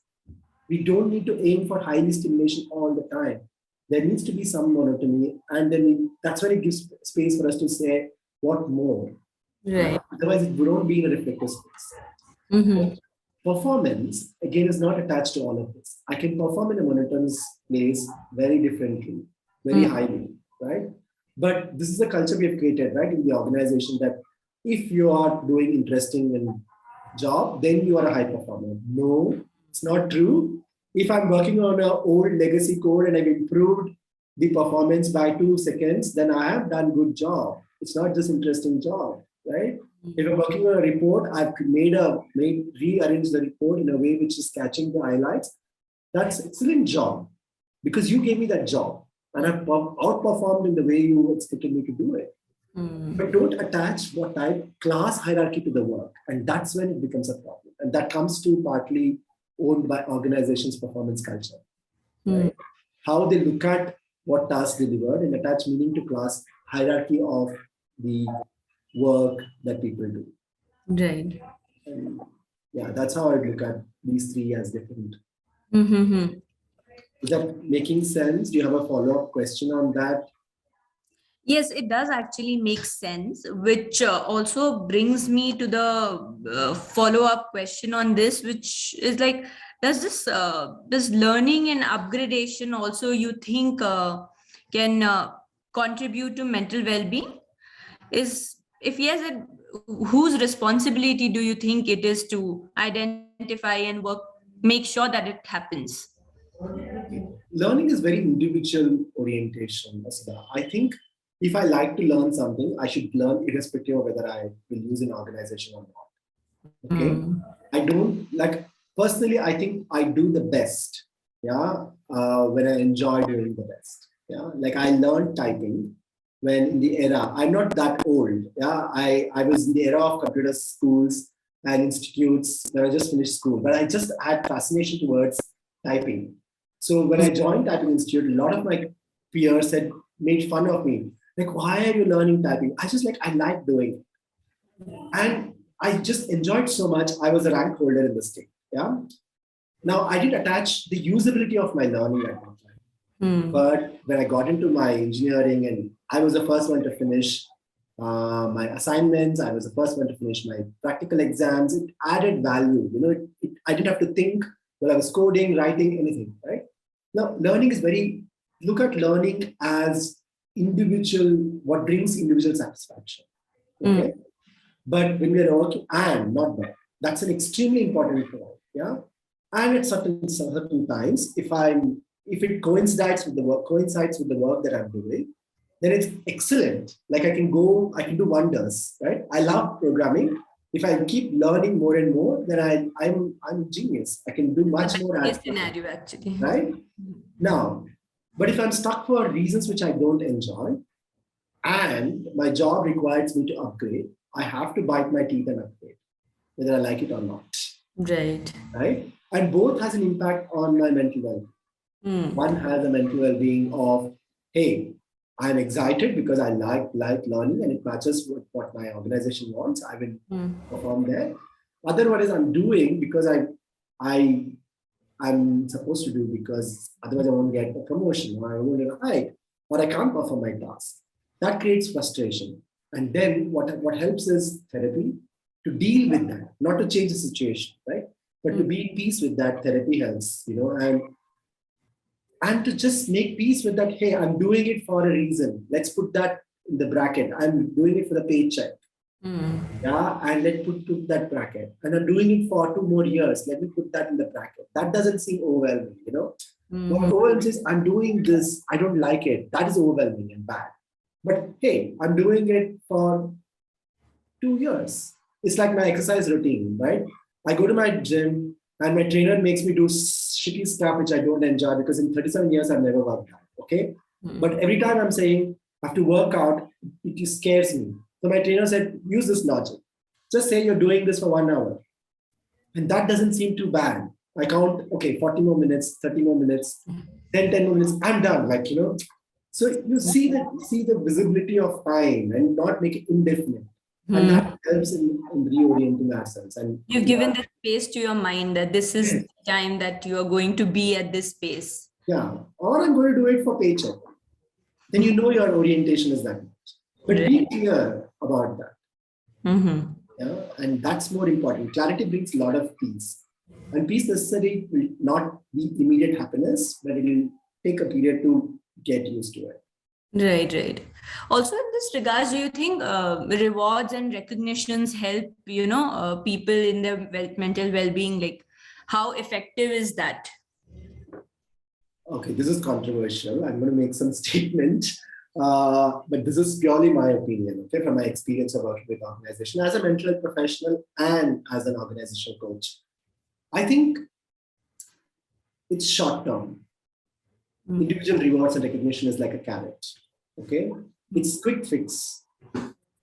[SPEAKER 2] We don't need to aim for highly stimulation all the time. There needs to be some monotony, and then that's when it gives space for us to say, what more?
[SPEAKER 1] Right.
[SPEAKER 2] Otherwise, it won't be in a reflective space. Performance, again, is not attached to all of this. I can perform in a monotonous place very differently, very highly, right? But this is a culture we have created, right, in the organization that if you are doing interesting and job, then you are a high performer. No, it's not true. If I'm working on an old legacy code and I've improved the performance by 2 seconds, then I have done good job. It's not just interesting job, right? If I'm working on a report, I've rearranged the report in a way which is catching the highlights. That's excellent job because you gave me that job and I've outperformed in the way you expected me to do it. But don't attach what type class hierarchy to the work, and that's when it becomes a problem. And that comes to partly owned by organizations' performance culture, right? How they look at what task delivered and attach meaning to class hierarchy of the work that people do.
[SPEAKER 1] Right.
[SPEAKER 2] And yeah, that's how I look at these three as different. Is that making sense? Do you have a follow-up question on that?
[SPEAKER 1] Yes, it does actually make sense, which also brings me to the follow-up question on this, which is like, does learning and upgradation also you think can contribute to mental well-being? Is if yes, whose responsibility do you think it is to identify and make sure that it happens?
[SPEAKER 2] Learning is very individual orientation, Asada. I think if I like to learn something, I should learn irrespective of whether I will use an organization or not. Okay. I don't like personally, I think I do the best. Yeah. When I enjoy doing the best. Yeah. Like I learned typing when in the era, I'm not that old. Yeah. I was in the era of computer schools and institutes when I just finished school, but I just had fascination towards typing. So when I joined Typing Institute, a lot of my peers had made fun of me. Like, why are you learning typing? I just like, I like doing it. And I just enjoyed so much. I was a rank holder in the state. Yeah. Now I did attach the usability of my learning at that time. But when I got into my engineering and I was the first one to finish my assignments, I was the first one to finish my practical exams. It added value. You know, I didn't have to think while I was coding, writing, anything, right? Now, learning is look at learning as individual, what brings individual satisfaction. Okay. But when we are working, and not but, that's an extremely important point. Yeah. And at certain times, if it coincides with the work that I'm doing, then it's excellent. Like I can do wonders, right? I love programming. If I keep learning more and more, then I'm genius. I can do much more.
[SPEAKER 1] That's the scenario actually.
[SPEAKER 2] Right? Now, but if I'm stuck for reasons which I don't enjoy, and my job requires me to upgrade, I have to bite my teeth and upgrade, whether I like it or not.
[SPEAKER 1] Right.
[SPEAKER 2] Right? And both has an impact on my mental well-being. One has a mental well-being of, hey, I'm excited because I like learning and it matches with what my organization wants. I will perform there. Other one is I'm doing because I I'm supposed to do, because otherwise I won't get a promotion, or I won't get a hike, or I can't perform my task. That creates frustration. And then what helps is therapy to deal with that, not to change the situation, right? But to be in peace with that. Therapy helps, and to just make peace with that. Hey, I'm doing it for a reason. Let's put that in the bracket. I'm doing it for the paycheck. Yeah, and let's put that bracket. And I'm doing it for 2 more years. Let me put that in the bracket. That doesn't seem overwhelming. What overwhelms is I'm doing this, I don't like it. That is overwhelming and bad. But hey, I'm doing it for 2 years. It's like my exercise routine, right? I go to my gym and my trainer makes me do shitty stuff which I don't enjoy, because in 37 years I've never worked out. Okay. But every time I'm saying I have to work out, it just scares me. So my trainer said, use this logic. Just say you're doing this for 1 hour. And that doesn't seem too bad. I count, okay, 40 more minutes, 30 more minutes, 10 more minutes, I'm done. So you see the visibility of time and not make it indefinite. And that helps in reorienting ourselves. And
[SPEAKER 1] you've given the space to your mind that this is the time that you are going to be at this space.
[SPEAKER 2] Yeah. Or I'm going to do it for paycheck. Then your orientation is that much. But be clear about that. Yeah? And that's more important. Clarity brings a lot of peace. And peace necessarily will not be immediate happiness, but it will take a period to get used to it.
[SPEAKER 1] Right. Also, in this regards, do you think rewards and recognitions help, people in their mental well-being? Like, how effective is that?
[SPEAKER 2] Okay, this is controversial. I'm going to make some statement, but this is purely my opinion, okay, from my experience of working with organization as a mental health professional and as an organizational coach. I think it's short term. Individual rewards and recognition is like a carrot. Okay, it's quick fix.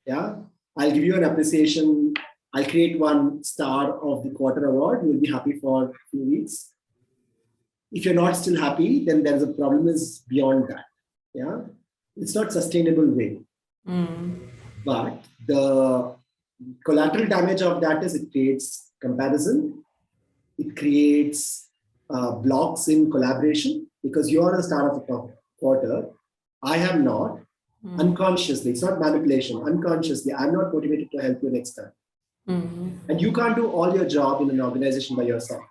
[SPEAKER 2] Yeah, I'll give you an appreciation. I'll create 1 star of the quarter award. You'll be happy for a few weeks. If you're not still happy, then there's a problem is beyond that. Yeah, it's not sustainable way. But the collateral damage of that is it creates comparison. It creates blocks in collaboration, because you are the star of the quarter. I have not. Unconsciously, it's not manipulation. Unconsciously, I'm not motivated to help you next time. And you can't do all your job in an organization by yourself.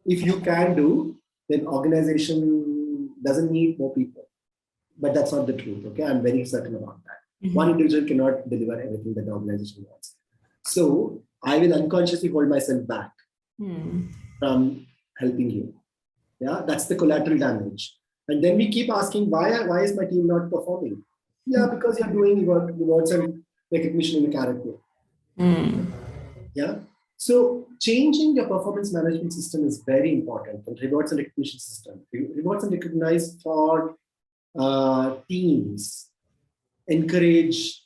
[SPEAKER 2] If you can do, then organization doesn't need more people. But that's not the truth. Okay, I'm very certain about that. One individual cannot deliver everything that the organization wants. So I will unconsciously hold myself back from helping you. Yeah, that's the collateral damage. And then we keep asking, why is my team not performing? Yeah, because you're doing rewards and recognition in a character. Yeah. So changing your performance management system is very important. And rewards and recognition system. Rewards and recognize for teams. Encourage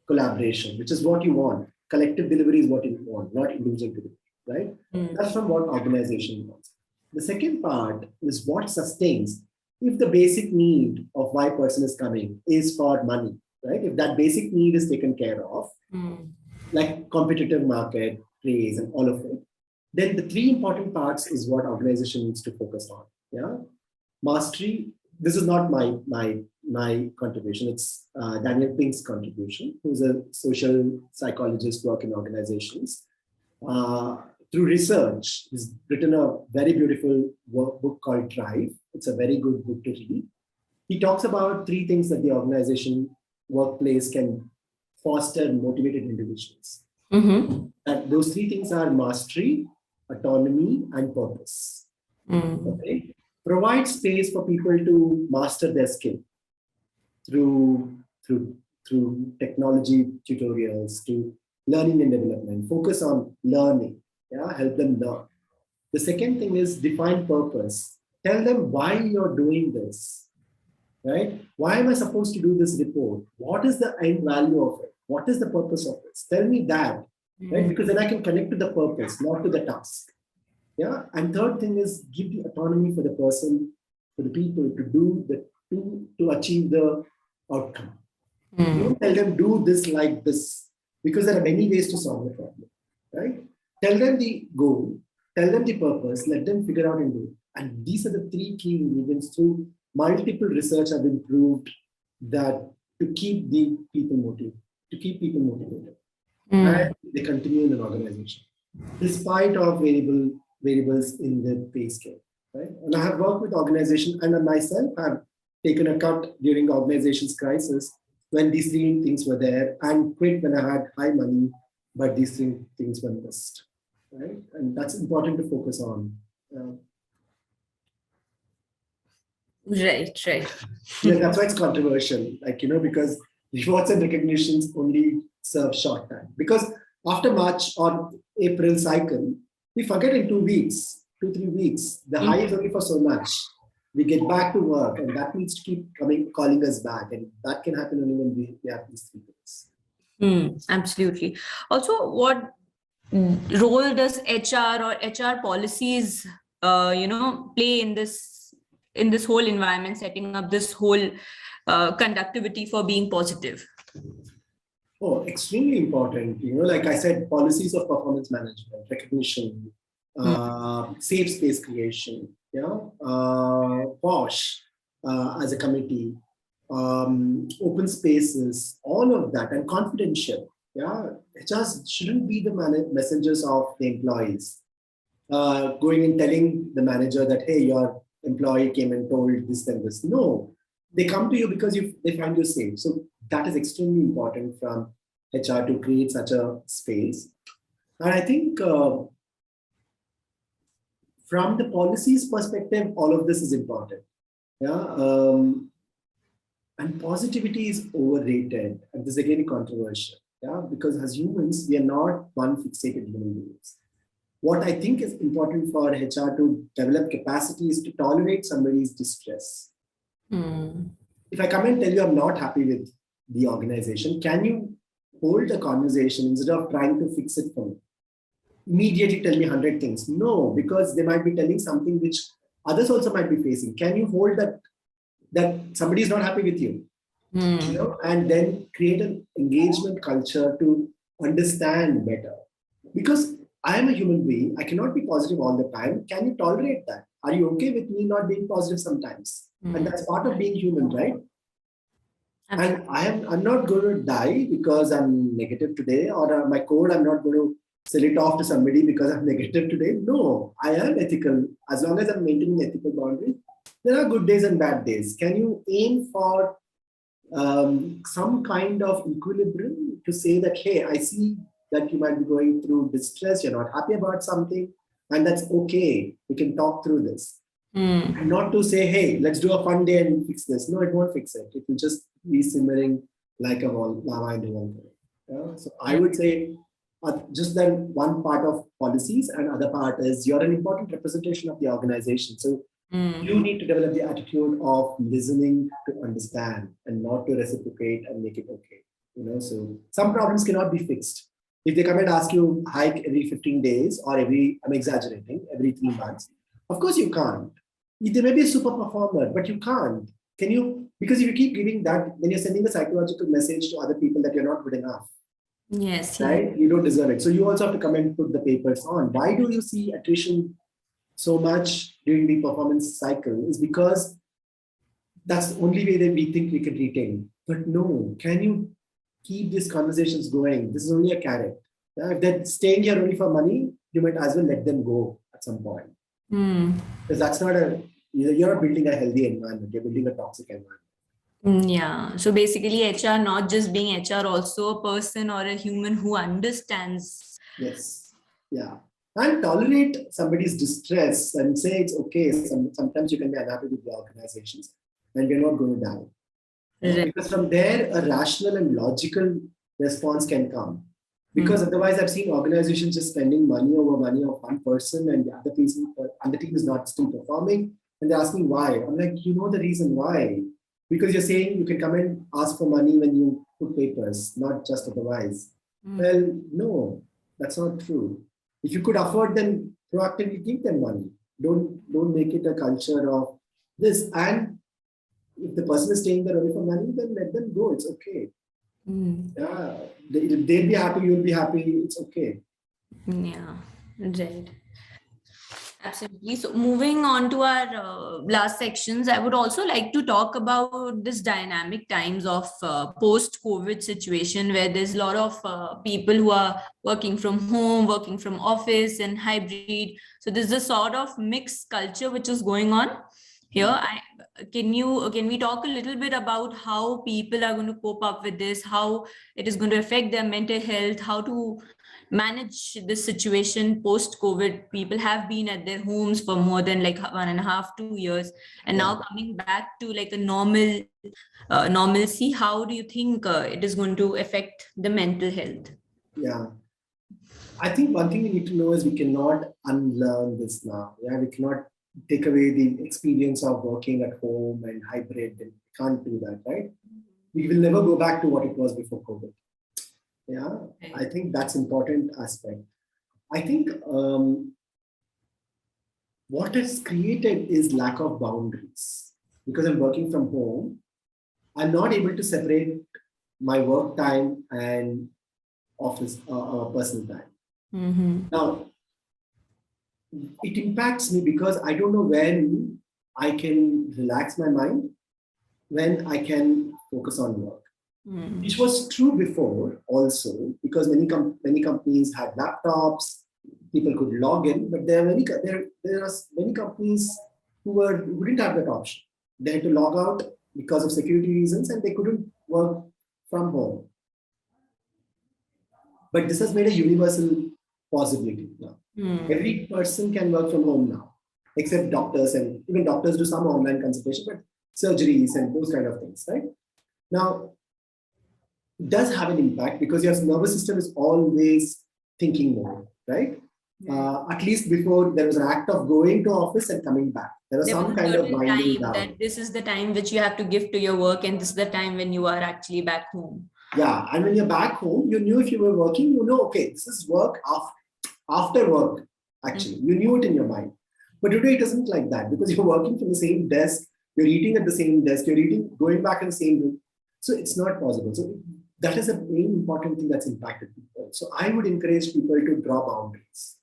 [SPEAKER 2] collaboration, which is what you want. Collective delivery is what you want, not individual delivery, right? That's from what organization wants. The second part is what sustains. If the basic need of why person is coming is for money, right? If that basic need is taken care of, like competitive market, praise, and all of it, then the 3 important parts is what organization needs to focus on. Yeah, mastery. This is not my contribution. It's Daniel Pink's contribution, who's a social psychologist working in organizations. Through research, he's written a very beautiful book called Drive. It's a very good book to read. He talks about 3 things that the organization workplace can foster motivated individuals. And those 3 things are mastery, autonomy, and purpose. Okay? Provide space for people to master their skill through technology tutorials, to learning and development. Focus on learning. Yeah, help them learn. The second thing is define purpose. Tell them why you're doing this, right? Why am I supposed to do this report? What is the end value of it? What is the purpose of this? Tell me that, right? Because then I can connect to the purpose, not to the task. Yeah. And third thing is give the autonomy for the person, for the people to do to achieve the outcome. Don't tell them do this like this, because there are many ways to solve the problem, right? Tell them the goal, tell them the purpose, let them figure out and do it. And these are the three key ingredients through multiple research have been proved that to keep the people motivated, and they continue in an organization despite of variables in the pay scale, right? And I have worked with organization and I myself have taken a cut during organization's crisis when these three things were there and quit when I had high money, but these three things were missed, right? And that's important to focus on.
[SPEAKER 1] Right.
[SPEAKER 2] Yeah, that's why it's controversial, like, because rewards and recognitions only serve short time. Because after March or April cycle, we forget in 2 weeks, 3 weeks. The high is only for so much. We get back to work, and that needs to keep calling us back. And that can happen only when we have these 3 weeks.
[SPEAKER 1] Absolutely. Also, what role does HR or HR policies, play in this whole environment, setting up this whole conductivity for being positive?
[SPEAKER 2] Oh, extremely important. Like I said, policies of performance management, recognition, safe space creation, POSH as a committee, open spaces, all of that, and confidential. Yeah, it just shouldn't be the messengers of the employees going and telling the manager that, hey, your employee came and told this and this. No, they come to you because they find you safe. So that is extremely important from HR to create such a space. And I think from the policies perspective, all of this is important. Yeah. And positivity is overrated. And this is again controversial. Yeah, because as humans, we are not one fixated human beings. What I think is important for HR to develop capacity is to tolerate somebody's distress. If I come and tell you I'm not happy with the organization, can you hold a conversation instead of trying to fix it for me? Immediately tell me 100 things. No, because they might be telling something which others also might be facing. Can you hold that somebody is not happy with you? And then create an engagement culture to understand better. Because I am a human being. I cannot be positive all the time. Can you tolerate that? Are you okay with me not being positive sometimes? And that's part of being human, right? And I'm not going to die because I'm negative today, or my code, I'm not going to sell it off to somebody because I'm negative today. No, I am ethical. As long as I'm maintaining ethical boundaries, there are good days and bad days. Can you aim for some kind of equilibrium to say that, hey, I see that you might be going through distress, you're not happy about something, and that's okay. We can talk through this. And not to say, hey, let's do a fun day and fix this. No, it won't fix it. It will just be simmering like a lava in the water. Yeah? So I would say just then one part of policies and other part is you're an important representation of the organization. So you need to develop the attitude of listening to understand and not to reciprocate and make it okay. So some problems cannot be fixed. If they come and ask you hike every 15 days or I'm exaggerating, every 3 months, of course you can't. They may be a super performer, but you can't. Can you? Because if you keep giving that, then you're sending a psychological message to other people that you're not good enough.
[SPEAKER 1] Yes.
[SPEAKER 2] Right? You don't deserve it. So you also have to come and put the papers on. Why do you see attrition so much during the performance cycle? Is because that's the only way that we think we can retain. But no, can you keep these conversations going? This is only a carrot. Yeah? If they're staying here only for money, you might as well let them go at some point. Because that's not you're not building a healthy environment, you're building a toxic environment.
[SPEAKER 1] Yeah. So basically, HR, not just being HR, also a person or a human who understands.
[SPEAKER 2] Yes. Yeah. And tolerate somebody's distress and say it's okay. Sometimes you can be unhappy with the organizations and we're not going to die. Right. Because from there, a rational and logical response can come. Because otherwise, I've seen organizations just spending money over money of one person and the other team is not still performing. And they're asking why. I'm like, you know the reason why. Because you're saying you can come and ask for money when you put papers, not just otherwise. Well, no, that's not true. If you could afford, then proactively give them money. Don't make it a culture of this. And if the person is staying there only for money, then let them go. It's okay. Yeah, they'll be happy, you'll be happy. It's okay.
[SPEAKER 1] Yeah, right. Absolutely. So moving on to our last sections, I would also like to talk about this dynamic times of post-COVID situation where there's a lot of people who are working from home, working from office and hybrid. So there's a sort of mixed culture which is going on here. Can we talk a little bit about how people are going to cope up with this, how it is going to affect their mental health, how to manage this situation post COVID? People have been at their homes for more than like 1.5, 2 years, and
[SPEAKER 2] Yeah,
[SPEAKER 1] now coming back to like a normalcy. How do you think it is going to affect the mental health?
[SPEAKER 2] yeah. I think one thing we need to know is we cannot unlearn this now. Yeah, we cannot take away the experience of working at home and hybrid. And we can't do that, right? We will never go back to what it was before COVID. Yeah, I
[SPEAKER 1] Right.
[SPEAKER 2] think that's important aspect. I think what is created is lack of boundaries because I'm working from home. I'm not able to separate my work time and office personal time.
[SPEAKER 1] Mm-hmm.
[SPEAKER 2] Now, it impacts me because I don't know when I can relax my mind, when I can focus on work. Which
[SPEAKER 1] Mm-hmm.
[SPEAKER 2] was true before also because many companies had laptops, people could log in, but there are many companies who didn't have that option. They had to log out because of security reasons and they couldn't work from home. But this has made a universal possibility now. Every person can work from home now, except doctors, and even doctors do some online consultation, but surgeries and those kind of things, right? Now, it does have an impact because your nervous system is always thinking mode, right?
[SPEAKER 1] Right.
[SPEAKER 2] At least before there was an act of going to office and coming back. There was
[SPEAKER 1] There was
[SPEAKER 2] some
[SPEAKER 1] a
[SPEAKER 2] kind of
[SPEAKER 1] certain
[SPEAKER 2] winding
[SPEAKER 1] time that
[SPEAKER 2] down.
[SPEAKER 1] this is the time which you have to give to your work, and this is the time when you are actually back home.
[SPEAKER 2] Yeah, and when you're back home, you knew if you were working, you know, okay, this is work after work. Actually, you knew it in your mind. But today it isn't like that because you're working from the same desk, you're eating at the same desk, you're eating, going back in the same room. So it's not possible. So that is a main important thing that's impacted people. So I would encourage people to draw boundaries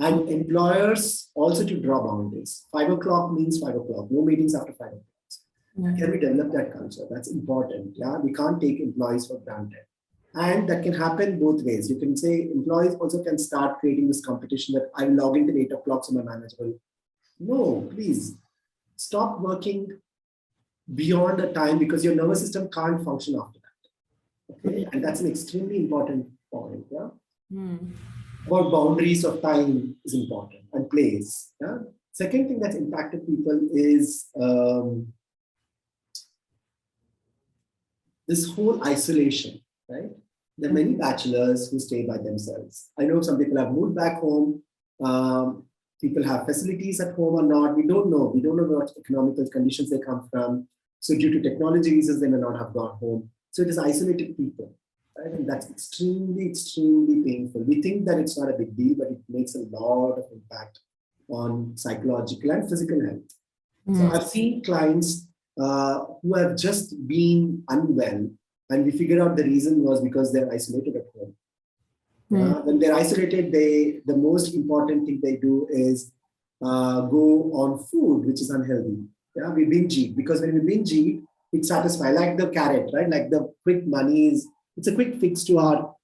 [SPEAKER 2] and employers also to draw boundaries. 5 o'clock means 5 o'clock, no meetings after 5 o'clock. Can we
[SPEAKER 1] Mm.
[SPEAKER 2] develop that culture? That's important. Yeah, we can't take employees for granted. And that can happen both ways. You can say employees also can start creating this competition that I log in till 8 o'clock so my manager will. No, please stop working beyond a time because your nervous system can't function after that. Okay, and that's an extremely important point. Yeah,
[SPEAKER 1] Mm.
[SPEAKER 2] about boundaries of time is important and place. Yeah. Second thing that's impacted people is this whole isolation, right? There are many bachelors who stay by themselves. I know some people have moved back home. People have facilities at home or not. We don't know. We don't know what economical conditions they come from. So due to technology reasons, they may not have gone home. So it is isolated people, right? And that's extremely, extremely painful. We think that it's not a big deal, but it makes a lot of impact on psychological and physical health. So
[SPEAKER 1] Mm.
[SPEAKER 2] I've seen clients who have just been unwell, and we figured out the reason was because they're isolated at home.
[SPEAKER 1] Mm.
[SPEAKER 2] When they're isolated, the most important thing they do is go on food which is unhealthy. Yeah, we binge eat because when we binge eat, it satisfies like the carrot, right? Like the quick money is it's a quick fix to our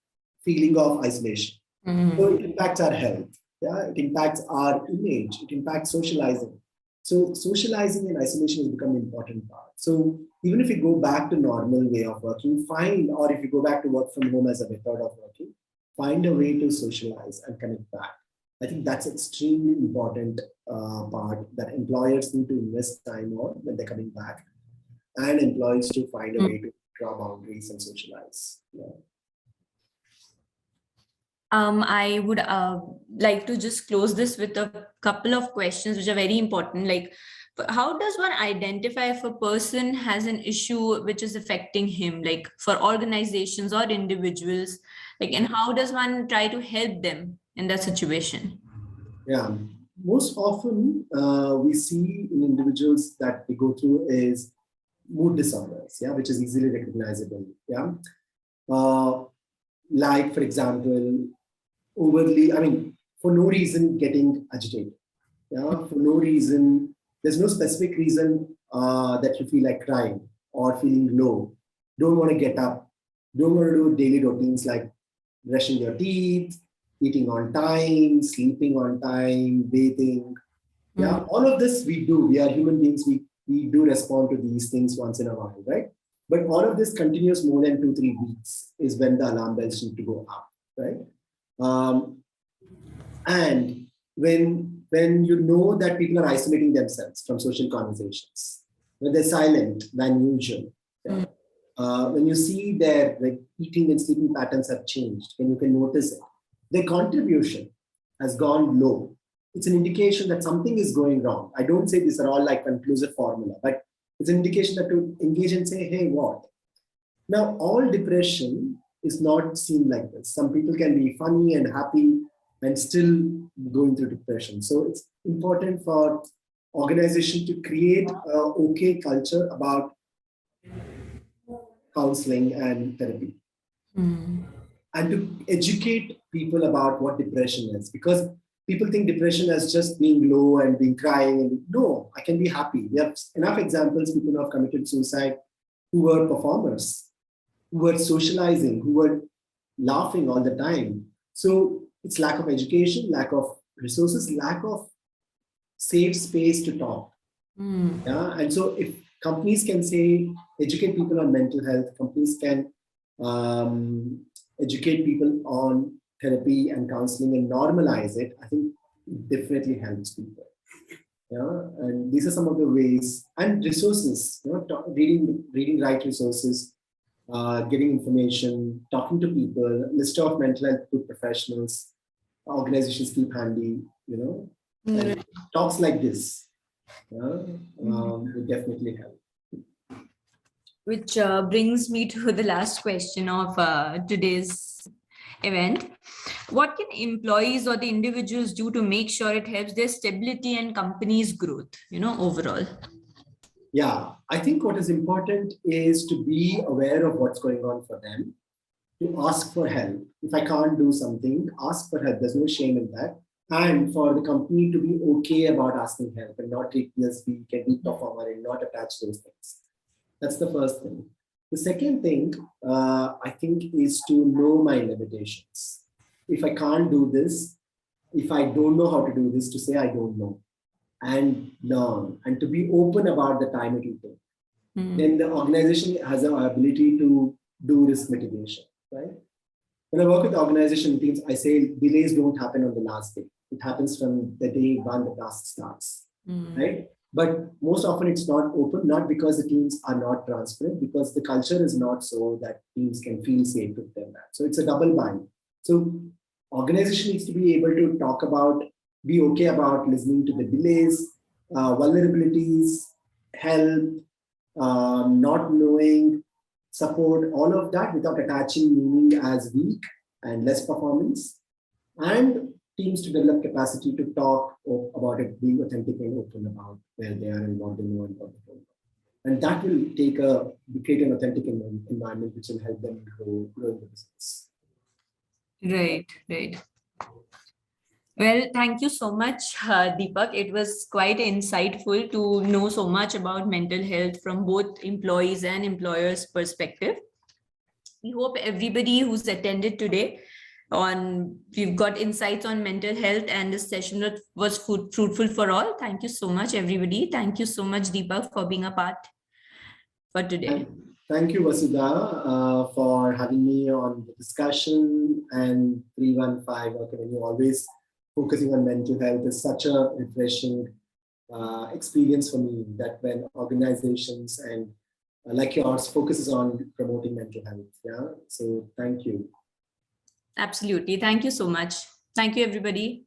[SPEAKER 2] feeling of isolation. So
[SPEAKER 1] Mm.
[SPEAKER 2] it impacts our health. Yeah, it impacts our image. It impacts socializing. So socializing and isolation has become an important part. So even if you go back to normal way of working, fine. Or if you go back to work from home as a method of working, find a way to socialize and connect back. I think that's extremely important part that employers need to invest time on when they're coming back, and employees to find a
[SPEAKER 1] Mm.
[SPEAKER 2] way to draw boundaries and socialize. Yeah.
[SPEAKER 1] I would like to just close this with a couple of questions which are very important. Like, how does one identify if a person has an issue which is affecting him, like for organizations or individuals? Like, and how does one try to help them in that situation?
[SPEAKER 2] Yeah, most often we see in individuals that they go through is mood disorders, yeah, which is easily recognizable. Yeah, uh, like for example, overly, I mean, for no reason getting agitated. Yeah, for no reason. There's no specific reason that you feel like crying or feeling low. Don't want to get up. Don't want to do daily routines like brushing your teeth, eating on time, sleeping on time, bathing. Yeah, all of this we do. We are human beings. We do respond to these things once in a while, right? But all of this continues more than 2-3 weeks is when the alarm bells need to go up, right? Um, and when you know that people are isolating themselves from social conversations, when they're silent than usual, yeah? When you see their like eating and sleeping patterns have changed, when you can notice it, their contribution has gone low. It's an indication that something is going wrong. I don't say these are all like conclusive formula, but it's an indication that to engage and say, hey, what? Now, all depression is not seen like this. Some people can be funny and happy and still going through depression. So it's important for organization to create a okay culture about counseling and therapy and to educate people about what depression is, because people think depression as just being low and being crying. And no, I can be happy. We have enough examples, people who have committed suicide who were performers, who were socializing, who were laughing all the time. So it's lack of education, lack of resources, lack of safe space to talk. Yeah, and so if companies can say educate people on mental health, companies can educate people on therapy and counseling and normalize it, I think it definitely helps people. Yeah, and these are some of the ways and resources. Reading right resources, getting information, talking to people, list of mental health good professionals, organizations keep handy. And talks like this, yeah, would definitely help.
[SPEAKER 1] Which brings me to the last question of today's event. What can employees or the individuals do to make sure it helps their stability and company's growth, overall?
[SPEAKER 2] Yeah, I think what is important is to be aware of what's going on for them, to ask for help. If I can't do something, ask for help. There's no shame in that. And for the company to be okay about asking help and not treat me as weak and weak performer and not attach those things. That's the first thing. The second thing, I think, is to know my limitations. If I can't do this, if I don't know how to do this, to say I don't know and learn and to be open about the time it will take. Then the organization has an ability to do risk mitigation, right? When I work with organization teams, I say delays don't happen on the last day. It happens from the day one the task starts, right? But most often it's not open, not because the teams are not transparent, because the culture is not so that teams can feel safe with them. So it's a double bind. So organization needs to be able to talk about, be okay about listening to the delays, vulnerabilities, help, not knowing, support, all of that without attaching meaning as weak and less performance, and teams to develop capacity to talk about it, being authentic and open about where they are and what they know and what they don't know. And that will create an authentic environment which will help them grow in the business.
[SPEAKER 1] Right, right. Well, thank you so much, Deepak. It was quite insightful to know so much about mental health from both employees and employers' perspective. We hope everybody who's attended today we've got insights on mental health, and this session was fruitful for all. Thank you so much, everybody. Thank you so much, Deepak, for being a part for today.
[SPEAKER 2] Thank you, Vasudha, for having me on the discussion, and 315 Work Avenue always focusing on mental health is such a refreshing experience for me, that when organizations and like yours focuses on promoting mental health. Yeah. So thank you.
[SPEAKER 1] Absolutely. Thank you so much. Thank you, everybody.